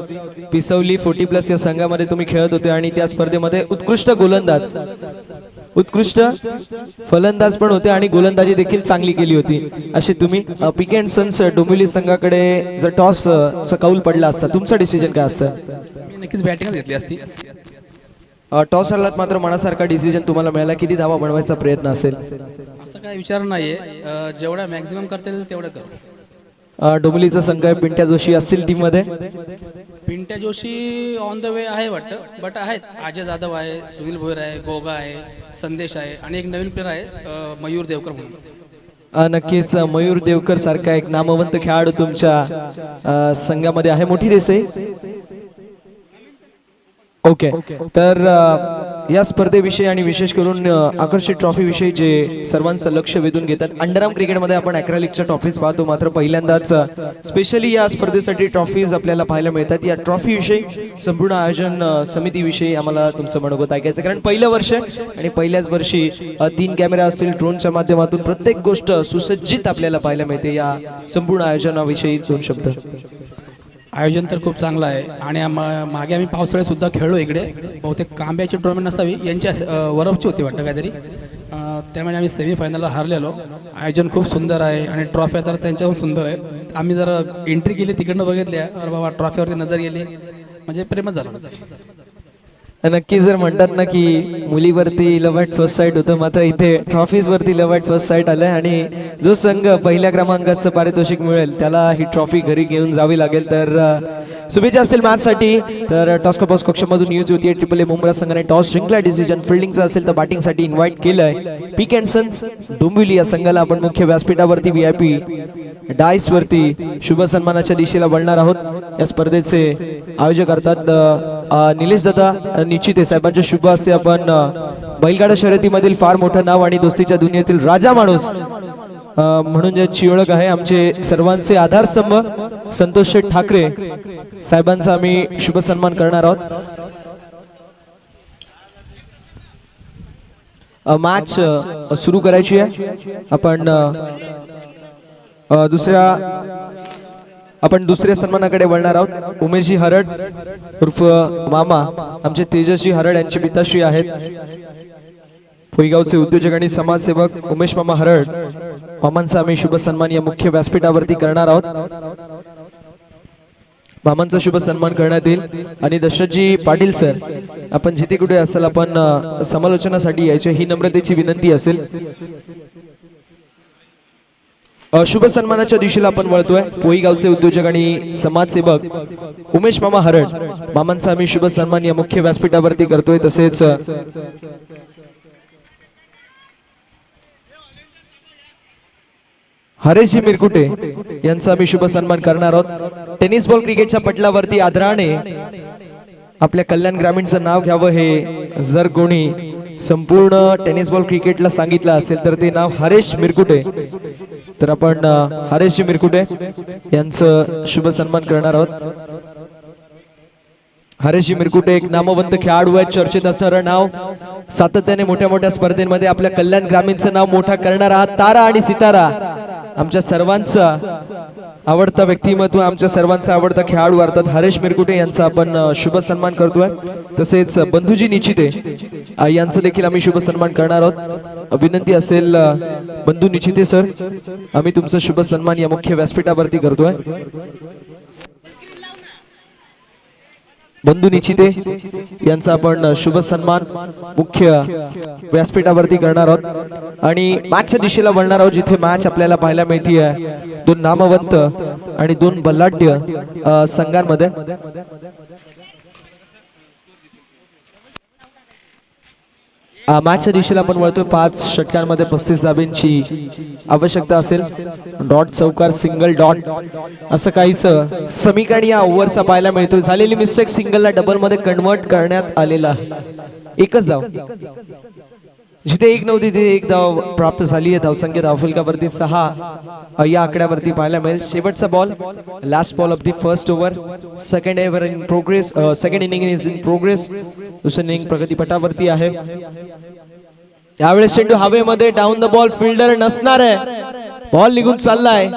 पिसवली 40+ या संघामध्ये तुम्ही खेळत होते आणि त्या स्पर्धेमध्ये उत्कृष्ट गोलंदाज, उत्कृष्ट फलंदाज पण होते आणि गोलंदाजी देखील चांगली केली होती। अशी तुम्ही पिक एंड सन्स डोंबिवली संघाकडे जर टॉस चा कौल पडला असता, तुमचा डिसिजन काय असतं? मी नक्कीच बॅटिंगच घेतली असती। टॉस हरलात मात्र मनासारखा डिसिजन तुम्हाला मिळाला। किती धावा बनवायचा प्रयत्न असेल? असं काय विचार नाहीये, जेवढा मॅक्झिमम करता येईल तेवढं करू। डोंबिवलीचा संघ आहे, पिंट्या जोशी असतील टीम मध्ये? Pintya Joshi on the way आहे वाटतं, बट आहेत अजय जाधव आहे, सुनील भोयर आहे, गोगा आहे, संदेश आहे आणि एक नवीन प्लेअर आहे मयूर देवकर म्हणून। नक्कीच मयूर देवकर सारखा एक नामवंत खेळाडू तुमच्या संघामध्ये आहे। मोठी देसाई ओके। तर या स्पर्धेविषयी आणि विशेष करून आकर्षित ट्रॉफी विषयी जे सर्वांचं लक्ष वेधून घेतात, अंडरआर्म क्रिकेटमध्ये आपण ॲक्रेलिकच्या ट्रॉफीज पाहतो, मात्र पहिल्यांदाच स्पेशली या स्पर्धेसाठी ट्रॉफीज आपल्याला पाहायला मिळतात। या ट्रॉफी विषयी संपूर्ण आयोजन समितीविषयी आम्हाला तुमचं मनोगत ऐकायचं, कारण पहिलं वर्ष आणि पहिल्याच वर्षी 3 कॅमेरा असतील, ड्रोनच्या माध्यमातून प्रत्येक गोष्ट सुसज्जित आपल्याला पाहायला मिळते। या संपूर्ण आयोजनाविषयी 2 शब्द। आयोजन तर खूप चांगलं आहे आणि मागे आम्ही पावसाळ्यात सुद्धा खेळलो इकडे। बहुतेक कांब्याची टुर्नामेंट नसावी, यांची वरफची होती वाटतं काहीतरी, त्यामुळे आम्ही सेमीफायनलला हारलेलो। आयोजन खूप सुंदर आहे आणि ट्रॉफ्या तर त्यांच्याहून सुंदर आहे। आम्ही जर एंट्री केली तिकडनं बघितल्या, अरे बाबा ट्रॉफीवरती नजर गेली म्हणजे प्रेमच झालं। नक्की जर म्हणतात ना की मुलीवरती लव ॲट फर्स्ट साईट होतं, मात्र इथे ट्रॉफीज वरती लव ॲट फर्स्ट साईट आलंय आणि जो संघ पहिल्या क्रमांकाचं पारितोषिक मिळेल त्याला ही ट्रॉफी घरी घेऊन जावी लागेल। तर शुभेच्छा असेल मॅचसाठी। तर टॉस कॉस कक्षामधून न्यूज होती, ट्रिपल ए मुंब्रा संघाने टॉस जिंकला। डिसिजन फिल्डिंगचा असेल तर बॅटिंगसाठी इन्व्हाइट केलंय। पिक अँड सन्स डोंबिवली या संघाला आपण मुख्य व्यासपीठावरती VIP डायस वरती शुभ सन्मानाच्या दिशेला वळणार आहोत। या स्पर्धेचे आयोजक करतात निलेश दादा निश्चिते साहेबांच्या शुभ हस्ते आपण बैलगाडा शर्यतीमधील फार मोठं नाव आणि दोस्तीच्या दुनियेतील राजा माणूस म्हणून ज्याची ओळख आहे, आमचे सर्वांचे आधारस्तंभ संतोष शेठ ठाकरे साहेबांचा आम्ही शुभ सन्मान करणार आहोत। मॅच सुरू करायची आहे। आपण दुसऱ्या सन्मानाकडे वळणार आहोत। उमेशजी हरड उर्फ मामा, आमचे तेजस्वी हरड यांचे पिताश्री आहेत। पोईगावचे उद्योजक आणि समाजसेवक उमेश मामा हरड, मामांचा आम्ही शुभ सन्मान या मुख्य व्यासपीठावरती करणार आहोत। मामांचा शुभ सन्मान करण्यात येईल आणि दशरथजी पाटील सर, आपण जिथे कुठे असाल आपण समालोचनासाठी यायचे ही नम्रतेची विनंती असेल। शुभ सन्मानाच्या दिशेला आपण वळतोय। पोईगावचे उद्योजक आणि समाजसेवक उमेश मामा हरड, मामांचा आम्ही शुभ सन्मान या मुख्य व्यासपीठावरती करतोय। तसेच हरेशजी मिरकुटे यांचा आम्ही शुभ सन्मान करणार आहोत। टेनिस बॉल क्रिकेटच्या पटलावरती आदराने आपल्या कल्याण ग्रामीणचं नाव घ्यावं, हे जर कोणी संपूर्ण टेनिस बॉल क्रिकेटला सांगितलं असेल तर ते नाव हरेश मिरकुटे। तर आपण हरेशजी मिरकुटे यांचं शुभ सन्मान करणार आहोत। हरेशजी मिरकुटे एक नामवंत खेळाडू आहेत, चर्चेत असणारं नाव, सातत्याने मोठ्या मोठ्या स्पर्धेमध्ये आपल्या कल्याण ग्रामीणचं नाव मोठा करणारा तारा आणि सितारा, आमच्या सर्वांचा आवडता व्यक्तिमत्व, आमच्या सर्वांचा आवडता खेळाडू अर्थात हरेश मिरकुटे यांचा आपण शुभ सन्मान करतोय। तसेच बंधुजी निचिते यांचं देखील आम्ही शुभ सन्मान करणार आहोत। विनंती असेल बंधू निचिते सर, आम्ही तुमचा शुभ सन्मान या मुख्य व्यासपीठावरती करतोय। बंधू निचिते यांचा आपण शुभ सन्मान मुख्य व्यासपीठावरती करणार आहोत आणि मॅचच्या दिशेला वळणार आहोत, जिथे मॅच आपल्याला पाहायला मिळते दोन नामवंत आणि दोन बलाढ्य संघांमध्ये. मॅचच्या दिशेला आपण वळतोय. 5 षटकांमध्ये 35 धाब्यांची आवश्यकता असेल. डॉट, चौकार, सिंगल, डॉट असं काहीच समीकरण या ओव्हरचा पाहायला मिळतोय. झालेली मिस्टेक सिंगलला डबल मध्ये कन्वर्ट करण्यात आलेला आहे. एकच धाव, जिथे 1 नव्हती तिथे 1 धाव प्राप्त झाली आहे. धावसंख्या धावफलकावरती 6 या आकड्यावरती पाहायला मिळेल. शेवटचा ball, last ball of the first over. Second over in progress, second inning is in progress. दुसरी इनिंग प्रगतीपटावरती आहे. यावेळेस चेंडू हवेमध्ये, डाऊन द बॉल, फिल्डर नसणार आहे. बॉल निघून चाललाय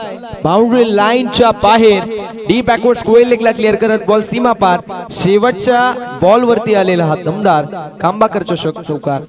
बाउंड्री लाईनच्या बाहेर. डी बॅकवर्ड स्क्वेअर लेगला क्लिअर करत बॉल सीमा पार. शेवटच्या बॉल वरती आलेला हा दमदार कांबाकर चषक चौकार.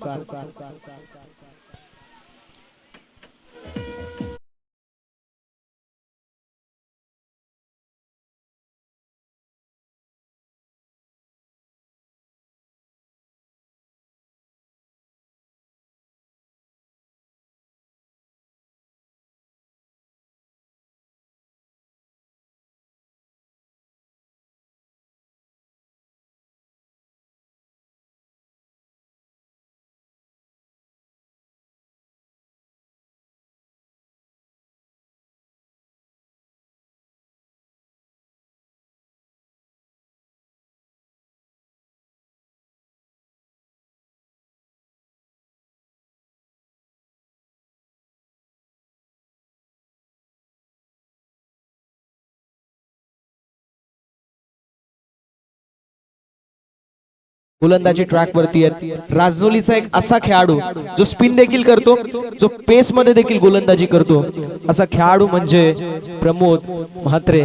गोलंदाजी ट्रॅक वरती आहे. राजनोलीचा एक असा खेळाडू जो स्पिन देखील करतो, जो पेस मध्ये देखील गोलंदाजी करतो, असा खेळाडू म्हणजे प्रमोद म्हात्रे.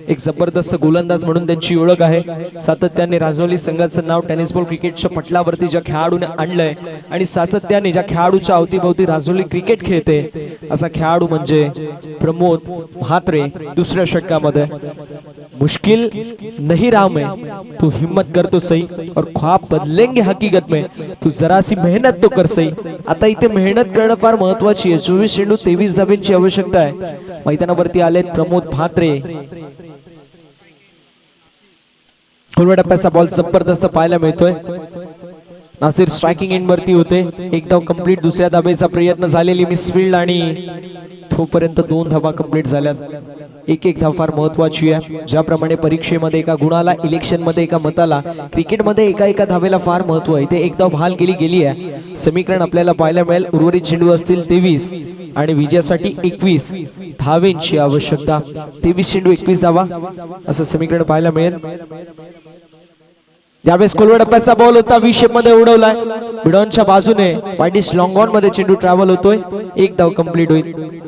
एक जबरदस्त गोलंदाज म्हणून त्यांची ओळख आहे. सातत्याने राजनोली संघाचं नाव टेनिस बॉल क्रिकेटच्या पटलावरती ज्या खेळाडूने आणलंय आणि सातत्याने ज्या खेळाडूच्या अवतीभोवती राजनोली क्रिकेट खेळते, असा खेळाडू म्हणजे प्रमोद म्हात्रे. दुसऱ्या षटकामध्ये मुश्किल नहीं राह में तू हिम्मत कर तो सही और ख्वाब बदलेंगे हकीकत में, तू जरा सी मेहनत तो कर सही. आता इथे मेहनत करणं फार महत्वाची आहे. 24 चेंडू 23 धाब्यांची आवश्यकता आहे. मैदानावरती आलेत प्रमोद म्हात्रे. खोलवा टप्प्याचा बॉल जबरदस्त पाहायला मिळतोय. नासिर स्ट्रायकिंग एंड वरती होते. एक धाव कंप्लीट. दुसऱ्या धाब्याचा प्रयत्न झालेली मिसफील्ड आणि तोपर्यंत 2 धावा कंप्लीट झाल्यात. एक धाव फार महत्वाची आहे. ज्याप्रमाणे परीक्षेमध्ये एका गुणाला, इलेक्शन मध्ये एका मताला, क्रिकेटमध्ये एका धावेला फार महत्व आहे. ते एक धाव बहाल गेली आहे. समीकरण आपल्याला पाहायला मिळेल. उर्वरित चेंडू असतील 23 आणि विजयासाठी 21 धावेंची आवश्यकता. 23 चेंडू 21 धावा असं समीकरण पाहायला मिळेल. ज्यावेळेस कोलवा टप्प्याचा बॉल होता, व्ही शेप मध्ये उडवलाय. बिडॉनच्या बाजूने वाईडिश लॉंग ऑन मध्ये चेंडू ट्रॅव्हल होतोय. एक धाव कंप्लीट होईल.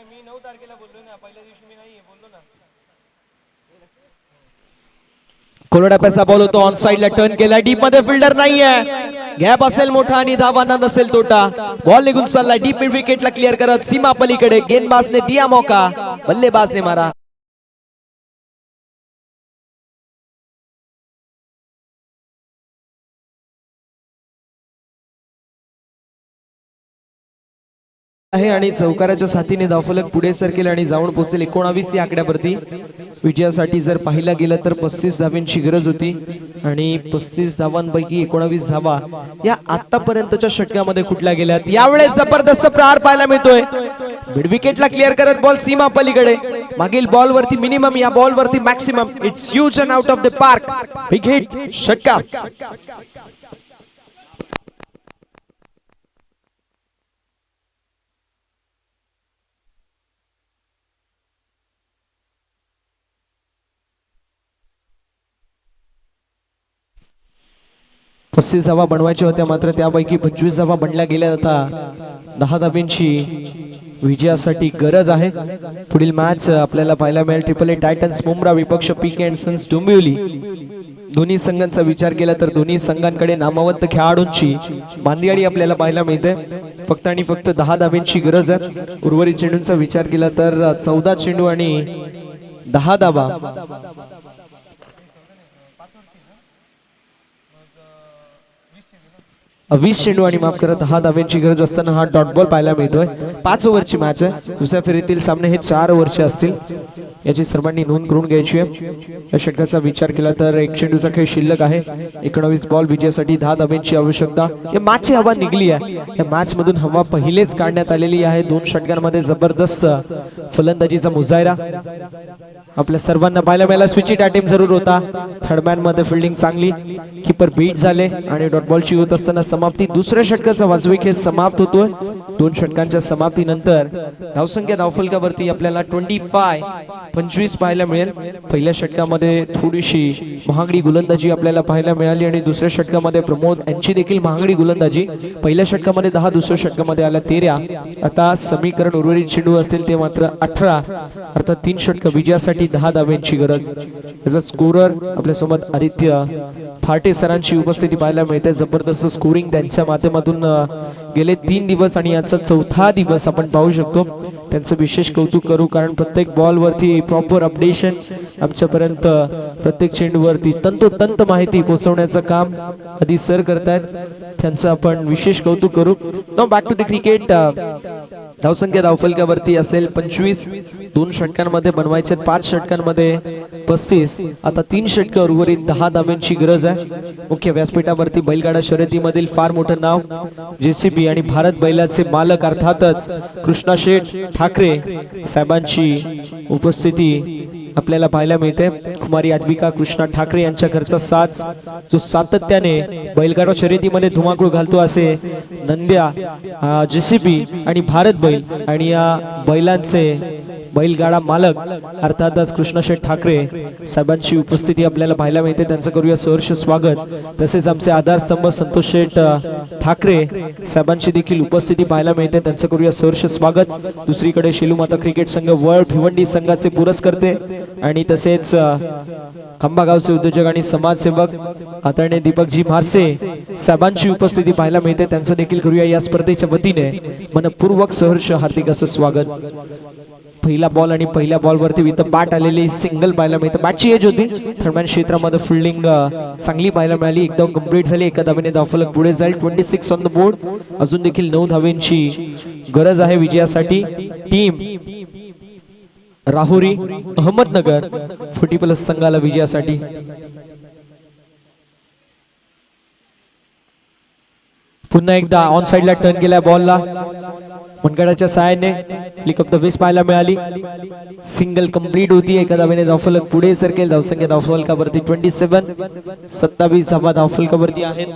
मी 9 तारखेला बोललो ना, पहिल्या दिवशी मी नाही बोललो ना. कोलडाप्याचा बॉल होतो, ऑन साइडला टर्न केला. डीप मध्ये फिल्डर नाहीये. गॅप असेल मोठा आणि धावांना नसेल तोटा. बॉल निघून चालला डीप मिड विकेटला क्लिअर करत सीमा पलीकडे. गेंदबाजने दिया मौका, बल्लेबाजने मारा. आहे आणि चौकाराच्या साथीने धावफलक पुढे सरकेल आणि जाऊन पोहोचेल 19 या आकड्यावरती. विजयासाठी जर पाहिला गेलं तर 35 धावांची गरज होती आणि 35 धावांपैकी 19 धावा या आतापर्यंतच्या षटकामध्ये कुठल्या गेल्यात. यावेळेस जबरदस्त प्रहार पाहायला मिळतोय. मिड विकेटला क्लिअर करत बॉल सीमा पलीकडे. मागील बॉल वरती मिनिमम, या बॉल वरती maximum. It's huge and out of the park. Big hit, षटकार. पस्तीस धावा बनवायच्या होत्या, मात्र त्यापैकी 25 धावा बनल्या गेल्या. आता 10 धाब्यांची विजयासाठी गरज आहे. पुढील मॅच आपल्याला पाहायला मिळेल ट्रिपल ए टायटन्स मुंब्रा विपक्ष पीके अँड सन्स डोंबिवली. दोन्ही संघांचा विचार केला तर दोन्ही संघांकडे नामवंत खेळाडूंची बांदियाडी आपल्याला पाहायला मिळते. फक्त आणि फक्त 10 धाब्यांची गरज आहे. उर्वरित चेंडूंचा विचार केला तर 14 चेंडू आणि 10 धाबा. 20 चेंडू आणि माफ करा 10 धाब्यांची गरज असताना हा डॉट बॉल पाहायला मिळतोय. 5 ओव्हरची मॅच आहे. दुसऱ्या फेरीतील सामने हे 4 ओव्हरचे असतील, याची सर्वांनी नोंद करून घ्यायची आहे. या षटकाचा विचार केला तर 1 चेंडूचा खेळ शिल्लक आहे. 19 बॉल विजयासाठी 10 धाब्यांची आवश्यकता. या मॅचची हवा निघली आहे. या मॅच मधून हवा पहिलेच काढण्यात आलेली आहे. 2 षटकांमध्ये जबरदस्त फलंदाजीचा मुजाहिरा आपल्या सर्वांना पाहायला मिळाला. स्विचिट अटेम्प्ट जरूर होता. थर्डमॅन मध्ये फिल्डिंग चांगली, कीपर बीट झाले आणि डॉट बॉलची होत असताना समाप्ती. दुसऱ्या षटकाचा वाजवी खेळ समाप्त होतोय. 2 षटकांच्या समाप्तीनंतर धावसंख्या धावफलकावरती आपल्याला 25 पाहायला मिळेल. पहिल्या षटकामध्ये थोडीशी महागडी गोलंदाजी आपल्याला पाहायला मिळाली आणि दुसऱ्या षटकामध्ये प्रमोद यांची देखील महागडी गोलंदाजी. पहिल्या षटकामध्ये 10, दुसऱ्या षटकामध्ये आल्या 13. आता समीकरण उर्वरित चेंडू असतील ते मात्र 18, अर्थात 3 षटक विजयासाठी 10 धाब्यांची गरज. याचा स्कोरर आपल्यासोबत आदित्य फाटे सरांची उपस्थिती पाहायला मिळते. जबरदस्त स्कोरिंग त्यांच्या माध्यमातून गेले 3 दिवस आणि याचा 4था दिवस आपण पाहू शकतो. त्यांचं विशेष कौतुक करू, कारण प्रत्येक बॉल वरती प्रॉपर अपडेशन आमच्यापर्यंत प्रत्येक चेंडूवरती तंतोतंत माहिती पोहोचवण्याचं काम आधी सर करतायत. त्यांचं आपण विशेष कौतुक करू. Now back to the cricket. धावसंख्या धावफलकावरती असेल 25. 2 षटकांमध्ये बनवायचे, 5 षटकांमध्ये 35. आता 3 षटक उर्वरित 10 धाब्यांची गरज आहे. मुख्य व्यासपीठावरती बैलगाडा शर्यतीमधील फार मोठं नाव JCB आणि भारत बैलाचे मालक अर्थातच कृष्णा शेठ ठाकरे साहेबांची उपस्थिती आपल्याला पाहायला मिळते. कुमारी आद्विका कृष्णा ठाकरे यांच्या घरचा साज जो सातत्याने बैलगाडा शर्यतीमध्ये धुमाकूळ घालतो असे नंद्या, JCB आणि भारत बैल आणि या बैलांचे बैलगाडा मालक अर्थातच कृष्णशेठ ठाकरे साहेबांची उपस्थिती आपल्याला पाहायला मिळते. त्यांचं करूया सहर्ष स्वागत. तसेच आमचे आधारस्तंभ संतोष शेठ ठाकरे साहेबांची देखील उपस्थिती पाहायला मिळते. त्यांचं करूया सहर्ष स्वागत. दुसरीकडे शेलूमाता क्रिकेट संघ वर्ल्ड भिवंडी संघाचे पुरस्कर्ते आणि तसेच खंबागावचे उद्योजक आणि समाजसेवक आदरणीय दीपकजी म्हारसे साहेबांची उपस्थिती पाहायला मिळते. त्यांचं देखील करूया या स्पर्धेच्या वतीने मनपूर्वक सहर्ष हार्दिक असं स्वागत. पहिला बॉल आणि पहिल्या बॉल वरती इथं बॅट आलेली सिंगल पाहायला मिळते. बॅटची एज होती. थर्डमॅन क्षेत्रामध्ये फिल्डिंग चांगली पाहायला मिळाली. एकदम कंप्लीट झाली. एका धावेने धावफलक पुढे जाईल. 26 ऑन द बोर्ड. अजून देखील 9 धावेंची गरज आहे विजयासाठी. टीम राहुरी अहमदनगर 40+ संघाला विजयासाठी. पुन्हा एकदा ऑन साइडला टर्न केला बॉलला. मनगडाच्या सहाय्याने फ्लिक ऑफ द वेस्ट पाहायला मिळाली. सिंगल कंप्लीट होती. एका धावेने धावफलक पुढे सरकेल. धावसंख्या धावफलकावरती 27. 27 धावा धावफलकावरती आहेत.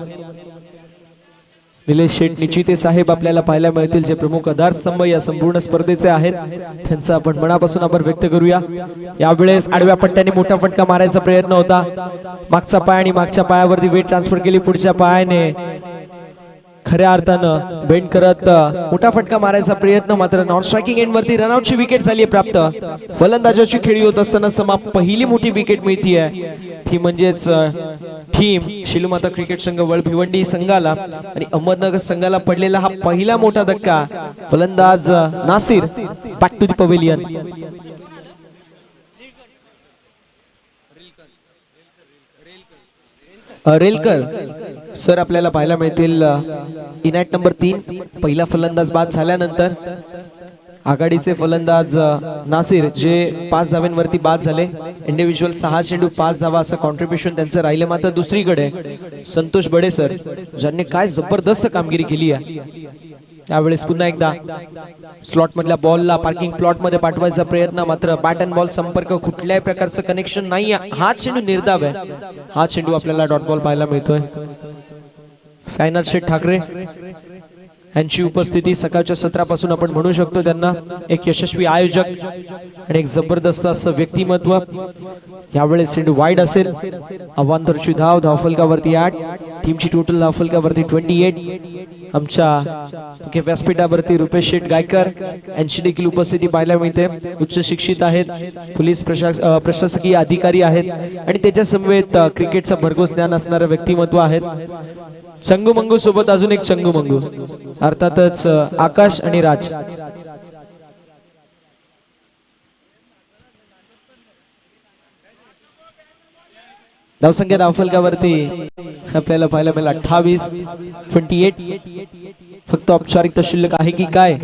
निलेश शेठ निचिते साहेब आपल्याला पाहायला मिळतील, जे प्रमुख आधारस्तंभ या संपूर्ण स्पर्धेचे आहेत. त्यांचा आपण मनापासून आभार व्यक्त करूया. यावेळेस आडव्या पट्ट्याने मोठा फटका मारायचा प्रयत्न होता. मागचा पाय आणि मागच्या पायावरती वेट ट्रान्सफर केली. पुढच्या पायाने खऱ्या अर्थानं बेंड करत मोठा फटका मारायचा प्रयत्न, मात्र नॉन स्ट्रायकिंग एंड वरती रनआउटची विकेट झाली प्राप्त. फलंदाजाची खेळी होत असताना समाप्त पहिली मोठी विकेट मिळती आहे ती म्हणजेच टीम शेलूमाता क्रिकेट संघ वर्ल्ड भिवंडी संघाला आणि अहमदनगर संघाला पडलेला हा पहिला मोठा धक्का. फलंदाज Nasir back to the pavilion. Relkar sir आपल्याला पाहायला मिळतील. In at number 3. पहिला फलंदाज बाद झाल्यानंतर आघाडीचे फलंदाज नासिर जे 5 धाव्यांवरती बाद झाले. इंडिव्हिज्युअल 6 चेंडू 5 धावा असं कॉन्ट्रीब्युशन त्यांचं राहिलं. मात्र दुसरीकडे संतोष बडे सर ज्यांनी काय जबरदस्त कामगिरी केली आहे. त्यावेळेस पुन्हा एकदा स्लॉट मधल्या बॉलला पार्किंग प्लॉट मध्ये पाठवायचा प्रयत्न, मात्र बॅट अँड बॉल संपर्क कुठल्याही प्रकारचं कनेक्शन नाही. हा चेंडू निर्धाव आहे. हा चेंडू आपल्याला डॉट बॉल पाहायला मिळतोय. साईनाथ शेठ ठाकरे यांची उपस्थिती सकाळच्या सत्रापासून आपण म्हणू शकतो त्यांना एक यशस्वी आयोजक आणि एक जबरदस्त असं व्यक्तिमत्व. यावेळेस चेंडू वाईड असेल. अवांतरची धाव धावफलकावरती 8. टीमची टोटल धावफलकावरती 28. आमच्या मुख्य व्यासपीठावरती रुपेश शेठ गायकर यांची देखील उपस्थिती पाहायला मिळते. उच्च शिक्षित आहेत, पोलीस प्रशासकीय अधिकारी आहेत आणि त्याच्या समवेत क्रिकेटचा भरघोस ज्ञान असणारे व्यक्तिमत्व आहेत. चंगू मंगू सोबत अजून एक चंगू मंगू, अर्थातच आकाश आणि राज. धावसंख्या धावफलकावरती आपल्याला पाहायला मिळेल 28. फक्त औपचारिकता शिल्लक आहे की काय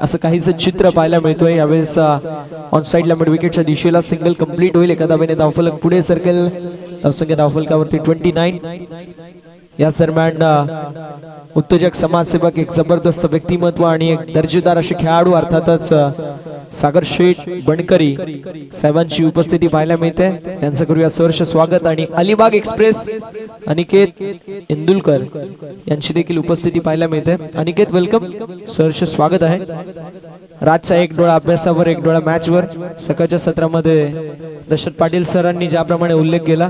असं काहीच चित्र पाहायला मिळतोय. यावेळेस ऑन साइडला मिड विकेटच्या दिशेला सिंगल कंप्लीट होईल. एका धावेने धावफलक पुढे सरकेल. धावसंख्या धावफलकावरती 29. याच दरम्यान उत्तेजक समाजसेवक, एक जबरदस्त व्यक्तिमत्व आणि एक दर्जेदार असे खेळाडू अर्थातच सागर शेठ बनकरी साहेबांची उपस्थिती पाहायला मिळते. त्यांचं करूया सहर्ष स्वागत. आणि अलिबाग एक्सप्रेस अनिकेत इंदुलकर यांची देखील उपस्थिती पाहायला मिळते. अनिकेत वेलकम, सहर्ष स्वागत आहे. राजचा एक डोळा अभ्यासावर, एक डोळा मॅचवर. सकाळच्या सत्रामध्ये दशरथ पाटिल सरांनी ज्याप्रमाणे उल्लेख केला,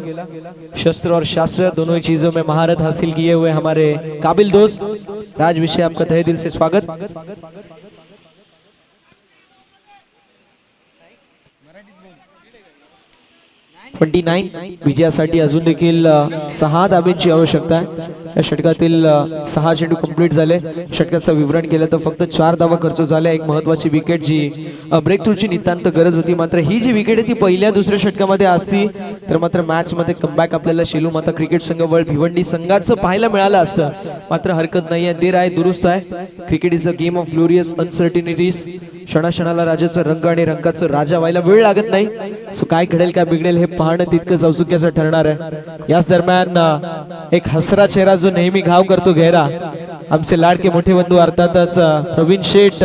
शस्त्र और शास्त्र दोनों ही चीजों में महारत हासिल किए हुए हमारे काबिल दोस्त राज विषय, आपका तहे दिल से स्वागत. विजयासाठी अजून देखील 6 धाब्यांची आवश्यकता आहे. या षटकातील 6 चेंडू कंप्लीट झाले. षटकाचं विवरण केलं तर फक्त 4 धावा खर्च झाल्या. एक महत्वाची विकेट जी ब्रेक थ्रूची नितांत गरज होती. मात्र ही जी विकेट आहे ती पहिल्या दुसऱ्या षटकामध्ये असती तर मात्र मॅच मध्ये कमबॅक आपल्याला शेलू माता क्रिकेट संघ वर्ल्ड भिवंडी संघाचं पाहायला मिळालं असतं. मात्र हरकत नाही आहे, देर आहे दुरुस्त आहे. Cricket is a game of glorious uncertainties. क्षणाक्षणाला राजाचं रंग आणि रंगाचं राजा व्हायला वेळ लागत नाही. सो काय घडेल काय बिघडेल हे पाहणं तितकंच औत्सुक्याचं ठरणार आहे. याच दरम्यान एक हसरा चेहरा जो नेहमी घाव करतो गहरा, आमचे लाडके मोठे बंधू अर्थातच प्रवीण शेठ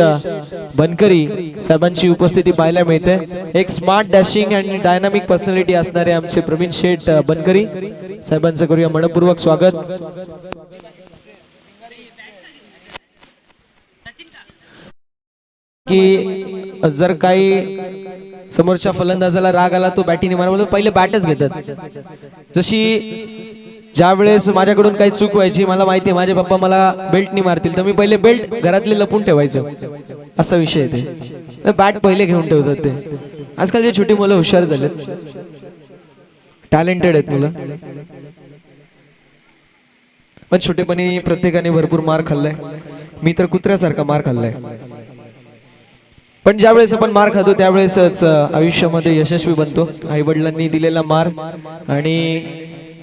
बनकरी साहेबांची उपस्थिती पाहायला मिळते. एक स्मार्ट डॅशिंग आणि डायनामिक पर्सनॅलिटी असणारे आमचे प्रवीण शेठ बनकरी साहेबांचं करूया मनपूर्वक स्वागत. की जर काही समोरच्या फलंदाजाला राग आला, तो बॅटीने मारा, पहिले बॅटच घेतात. जशी ज्या वेळेस माझ्याकडून काही चूक व्हायची, मला माहिती आहे माझे पप्पा मला बेल्टनी मारतील, तर मी पहिले बेल्ट घरातले लपून ठेवायचो. असा विषय आहे ते. बॅट पहिले घेऊन ठेवतात ते. आजकालचे छोटी मुलं हुशार झालेत, टॅलेंटेड आहेत मुलं. पण छोटेपणी प्रत्येकाने भरपूर मार खाल्लाय. मी तर कुत्र्यासारखा मार खाल्लाय. पण ज्यावेळेस आपण मार खातो त्यावेळेसच आयुष्यामध्ये यशस्वी बनतो. आई वडिलांनी दिलेला मार आणि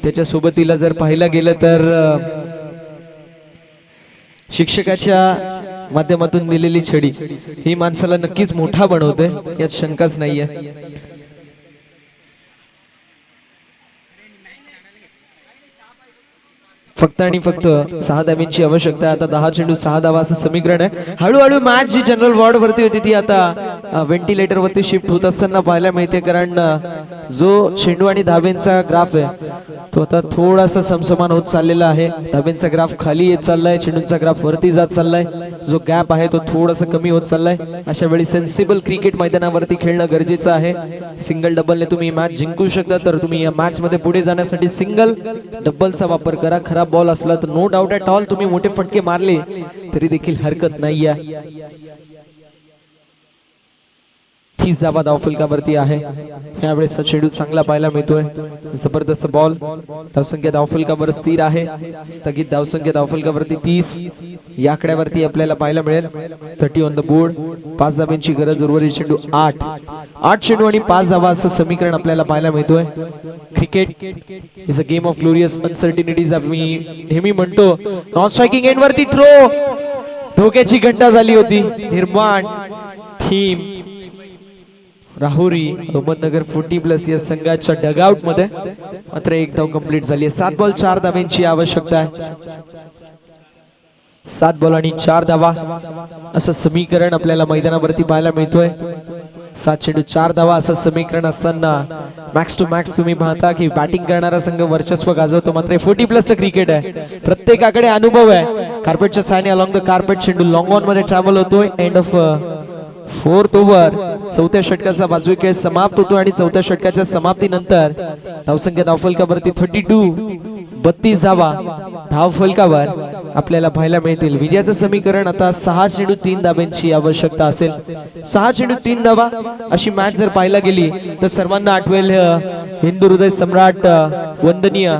त्याच्या सोबतीला जर पाहायला गेलं तर शिक्षकाच्या माध्यमातून दिलेली छडी ही माणसाला नक्कीच मोठा बनवते, यात शंकाच नाहीये. फक्त आणि फक्त 6 धाब्यांची आवश्यकता. आता 10 चेंडू 6 धावा असं समीकरण आहे. हळूहळू मॅच जी जनरल वॉर्ड वरती होती ती आता व्हेंटिलेटर वरती शिफ्ट होत असताना पाहायला मिळते. कारण जो चेंडू आणि धाब्यांचा ग्राफ आहे तो आता थोडासा समसमान होत चाललेला आहे. धाब्यांचा ग्राफ खाली येत चाललाय, चेंडूंचा ग्राफ वरती जात चाललाय. जो गॅप आहे तो थोडासा कमी होत चाललाय. अशा वेळी सेन्सिबल क्रिकेट मैदानावरती खेळणं गरजेचं आहे. सिंगल डबलने तुम्ही मॅच जिंकू शकता, तर तुम्ही या मॅच मध्ये पुढे जाण्यासाठी सिंगल डबलचा वापर करा. खराब बॉल असला तर नो डाऊट ॲट ऑल तुम्ही मोठे फटके मारले तरी देखील हरकत नाहीये. 30 धावा धावफलकावरती आहे. यावेळेस चेंडू चांगला पाहायला मिळतोय. जबरदस्त बॉल. धावसंख्या धावफलकावर स्थिर आहे. स्थगित धावसंख्या धावफलकावरती 30. या आकड्यावरती आपल्याला पाहायला मिळेल 30 ऑन द बोर्ड. 5 धाब्यांची गरज. उर्वरित चेंडू 8 चेंडू आणि 5 धावा असं समीकरण आपल्याला पाहायला मिळतोय. Cricket is a game of glorious uncertainties आम्ही नेहमी म्हणतो. नॉन स्ट्रायकिंग एंड वरती थ्रो, धोक्याची घंटा झाली होती. निर्माण थीम राहुरी अहमदनगर 40+ या संघाच्या डगआउट मध्ये मात्र एक धाव कंप्लीट झाली आहे. 7 बॉल 4 धाब्यांची आवश्यकता आहे. 7 बॉल आणि 4 धावा असं समीकरण आपल्याला मैदानावरती पाहायला मिळतोय. 7 चेंडू 4 धावा असं समीकरण असताना मॅक्स टू मॅक्स तुम्ही पाहता की बॅटिंग करणारा संघ वर्चस्व गाजवतो. मात्र 40+ क्रिकेट आहे, प्रत्येकाकडे अनुभव आहे. कार्पेटच्या सायने अलॉंग द कार्पेट चेंडू लॉंग ऑन मध्ये ट्रॅव्हल होतोय. End of 4th over. 4थ्या षटकाचा बाजू खेळ समाप्त होतो आणि 4थ्या षटकाच्या समाप्तीनंतर धावसंख्या धावफलकावरती 32. 32 धावा धाव फलकावर आपल्याला पाहायला मिळतील. विजयाचं समीकरण आता 6 चेंडू 3 धाब्यांची आवश्यकता असेल. 6 चेंडू 3 धावा अशी मॅच जर पाहायला गेली तर सर्वांना आठवेल हिंदू हृदय सम्राट वंदनीय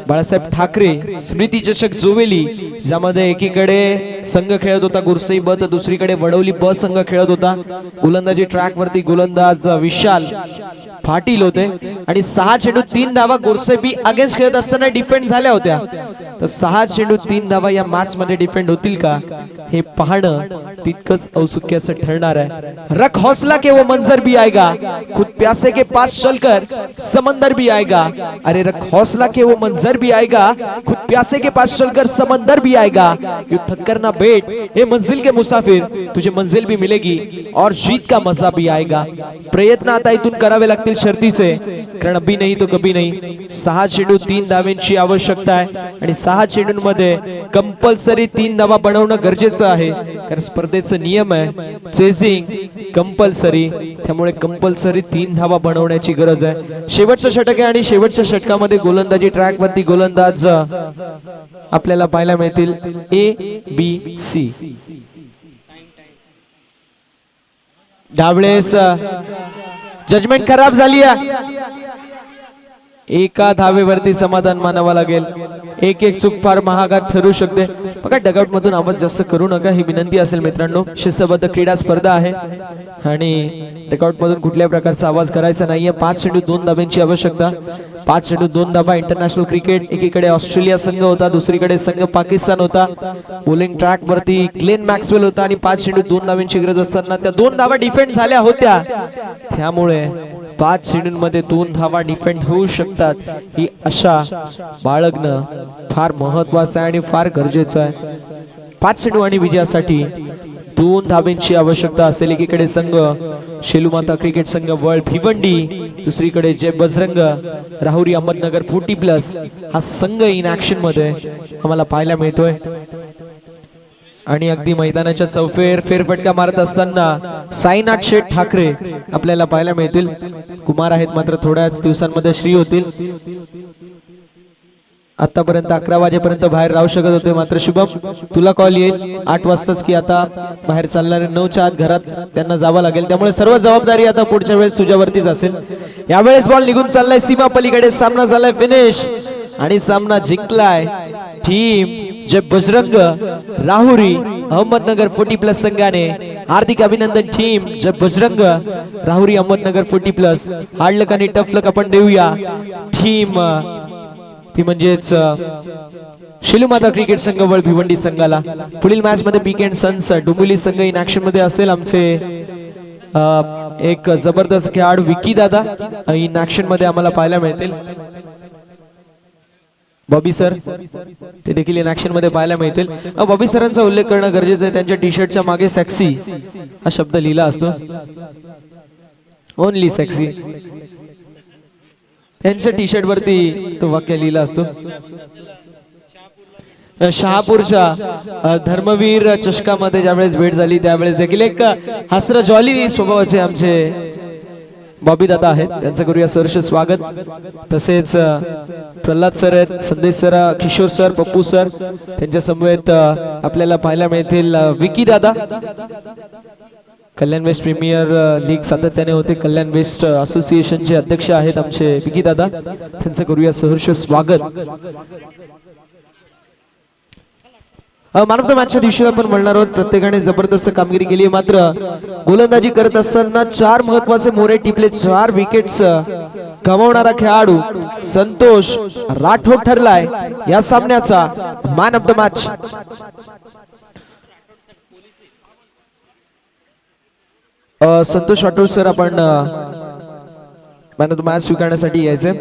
बाळासाहेब ठाकरे स्मृती चषक जोवेली, ज्यामध्ये एकीकडे संघ खेळत होता गुरसई ब तर दुसरीकडे वडवली ब संघ खेळत होता. गोलंदाजी ट्रॅक वरती गोलंदाज विशाल पाटील होते आणि 6 चेंडू 3 धावा गुरसई बी अगेन्स्ट खेळत असताना डिफेंड झाल्या होत्या. तर 6 चेंडू 3 धावा या मॅच मध्ये डिफेंड होतील का हे पाहणं तितकंच औत्सुक्याचं ठरणार आहे. रख हौसला के वो मंजर भी आएगा, खुद प्यासे के पास चलकर समंदर भी आएगा. अरे रख हौसला के वो मंजर भी आएगा, खुद प्यासे के पास चलकर समंदर भी आएगा. यू थक कर ना बैठ हे मंजिल के मुसाफिर, तुझे मंजिल भी मिलेगी और जीत का मजा भी आएगा. प्रयत्न आता इथून करावे लागतील शर्तीचे, कारण अभी नाही तो कभी नाही. 6 चेंडू 3 धावांची आवश्यकता आहे आणि 6 चेंडूंमध्ये कंपल्सरी 3 धावा बनवणं गरजेचं आहे, कारण स्पर्धेचं नियम आहे चेजिंग कंपल्सरी. त्यामुळे कंपल्सरी 3 धावा बनवण्याची गरज आहे. शेवटचं षटक आहे आणि शेवटच्या षटकामध्ये गोलंदाजी ट्रॅक वरती गोलंदाज आपल्याला पाहायला मिळतील ABC. त्यावेळेस जजमेंट खराब झाली आहे. एका धावेवरती समाधान मानावं लागेल. एक चूक फार महागात ठरू शकते. बघा डगआउट मधून आवाज जास्त करू नका ही विनंती असेल मित्रांनो. शिस्तबद्ध क्रीडा स्पर्धा आहे आणि डगआउट मधून कुठल्याही प्रकारचा आवाज करायचा नाहीये. 5 चेंडू 2 धाब्यांची आवश्यकता. 5 चेंडू 2 धाबा. इंटरनॅशनल क्रिकेट एकीकडे ऑस्ट्रेलिया संघ होता, दुसरीकडे संघ पाकिस्तान होता. बॉलिंग ट्रॅक वरती ग्लेन मॅक्सवेल होता आणि 5 चेंडू 2 धाब्यांची गरज असताना त्या 2 धावा डिफेंड झाल्या होत्या. त्यामुळे 5 चेंडूंमध्ये 2 धावा डिफेंड होऊ शकतात. ही आशा बाळगणं फार महत्वाचं आहे आणि फार गरजेचं आहे. 5 चेंडू आणि विजयासाठी 2 धाब्यांची आवश्यकता असेल. एकीकडे संघ शेलूमाता क्रिकेट संघ वर्ल्ड भिवंडी, दुसरीकडे जय बजरंग राहुरी अहमदनगर 40+ हा संघ इन ऍक्शन मध्ये आम्हाला पाहायला मिळतोय. आणि अगदी मैदानाच्या चौफेर फेरफटका मारत असताना साईनाथ शेठ ठाकरे आपल्याला पाहायला मिळतील. कुमार आहेत मात्र थोड्याच दिवसांमध्ये श्री होतील. आतापर्यंत 11 वाजेपर्यंत बाहेर राहू शकत होते, मात्र शुभम तुला कॉल येईल 8 वाजताच की आता बाहेर चालणारे 9च्या आत घरात त्यांना जावं लागेल. त्यामुळे सर्व जबाबदारी आता पुढच्या वेळेस तुझ्यावरतीच असेल. यावेळेस बॉल निघून चाललाय सीमा पलीकडे. सामना झालाय फिनिश आणि सामना जिंकलाय टीम जय बजरंग राहुरी अहमदनगर 40+ संघाने. हार्दिक अभिनंदन टीम जय बजरंग राहुरी अहमदनगर 40+. हार्ड लक आणि टफ लक आपण देऊया टीम ती म्हणजेच शेलूमाता क्रिकेट संघ वर्ल्ड भिवंडी संघाला. पुढील मॅच मध्ये पीके अँड सन्स डोंबिवली संघ इन ऍक्शन मध्ये असेल. आमचे एक जबरदस्त खेळाडू विकी दादा इन ऍक्शन मध्ये आम्हाला पाहायला मिळतील. बॉबी सर ते देखील इन ऍक्शन मध्ये पाहायला मिळतील. बॉबी सरांचा उल्लेख करणं गरजेचं आहे. त्यांच्या टी शर्टच्या मागे सेक्सी हा शब्द लिहिला असतो. ओनली सेक्सी त्यांच्या टी शर्ट वरती तो वाक्य लिहिला असतो. शहापूरच्या धर्मवीर चषकामध्ये ज्यावेळेस भेट झाली त्यावेळेस देखील एक हसरा जॉली स्वभावाचे आमचे बॉबी दादा आहेत. त्यांचं करूया सहर्ष स्वागत. तसेच प्रल्हाद सर आहेत, Sandesh sir, Kishor sir, Pappu sir त्यांच्या समवेत आपल्याला पाहायला मिळतील विकी दादा. कल्याण वेस्ट प्रीमियर लीग सातत्याने होते. कल्याण वेस्ट असोसिएशनचे अध्यक्ष आहेत आमचे विकी दादा. त्यांचं करूया सहर्ष स्वागत. मॅन ऑफ द मॅचच्या दिवशी आपण म्हणणार आहोत प्रत्येकाने जबरदस्त कामगिरी केली आहे. मात्र गोलंदाजी करत असताना 4 महत्वाचे मोरे टिपले, 4 विकेट्स गमावणारा खेळाडू संतोष राठोड ठरलाय या सामन्याचा man of the match. Santosh Rathod sir आपण मॅन ऑफ द मॅच स्वीकारण्यासाठी यायचे.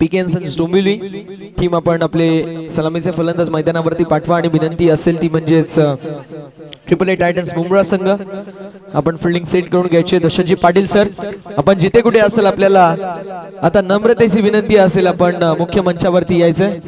PK and sons Dombivli team आपण आपले सलामीचे फलंदाज मैदानावरती पाठवा आणि विनंती असेल ती म्हणजेच AAA टायटन्स मुंबरा संघ आपण फिल्डिंग सेट करून घ्यायचे. दशरथजी पाटील सर आपण जिथे कुठे असेल आपल्याला आता नम्रतेची विनंती असेल आपण मुख्य मंचावरती यायचंय.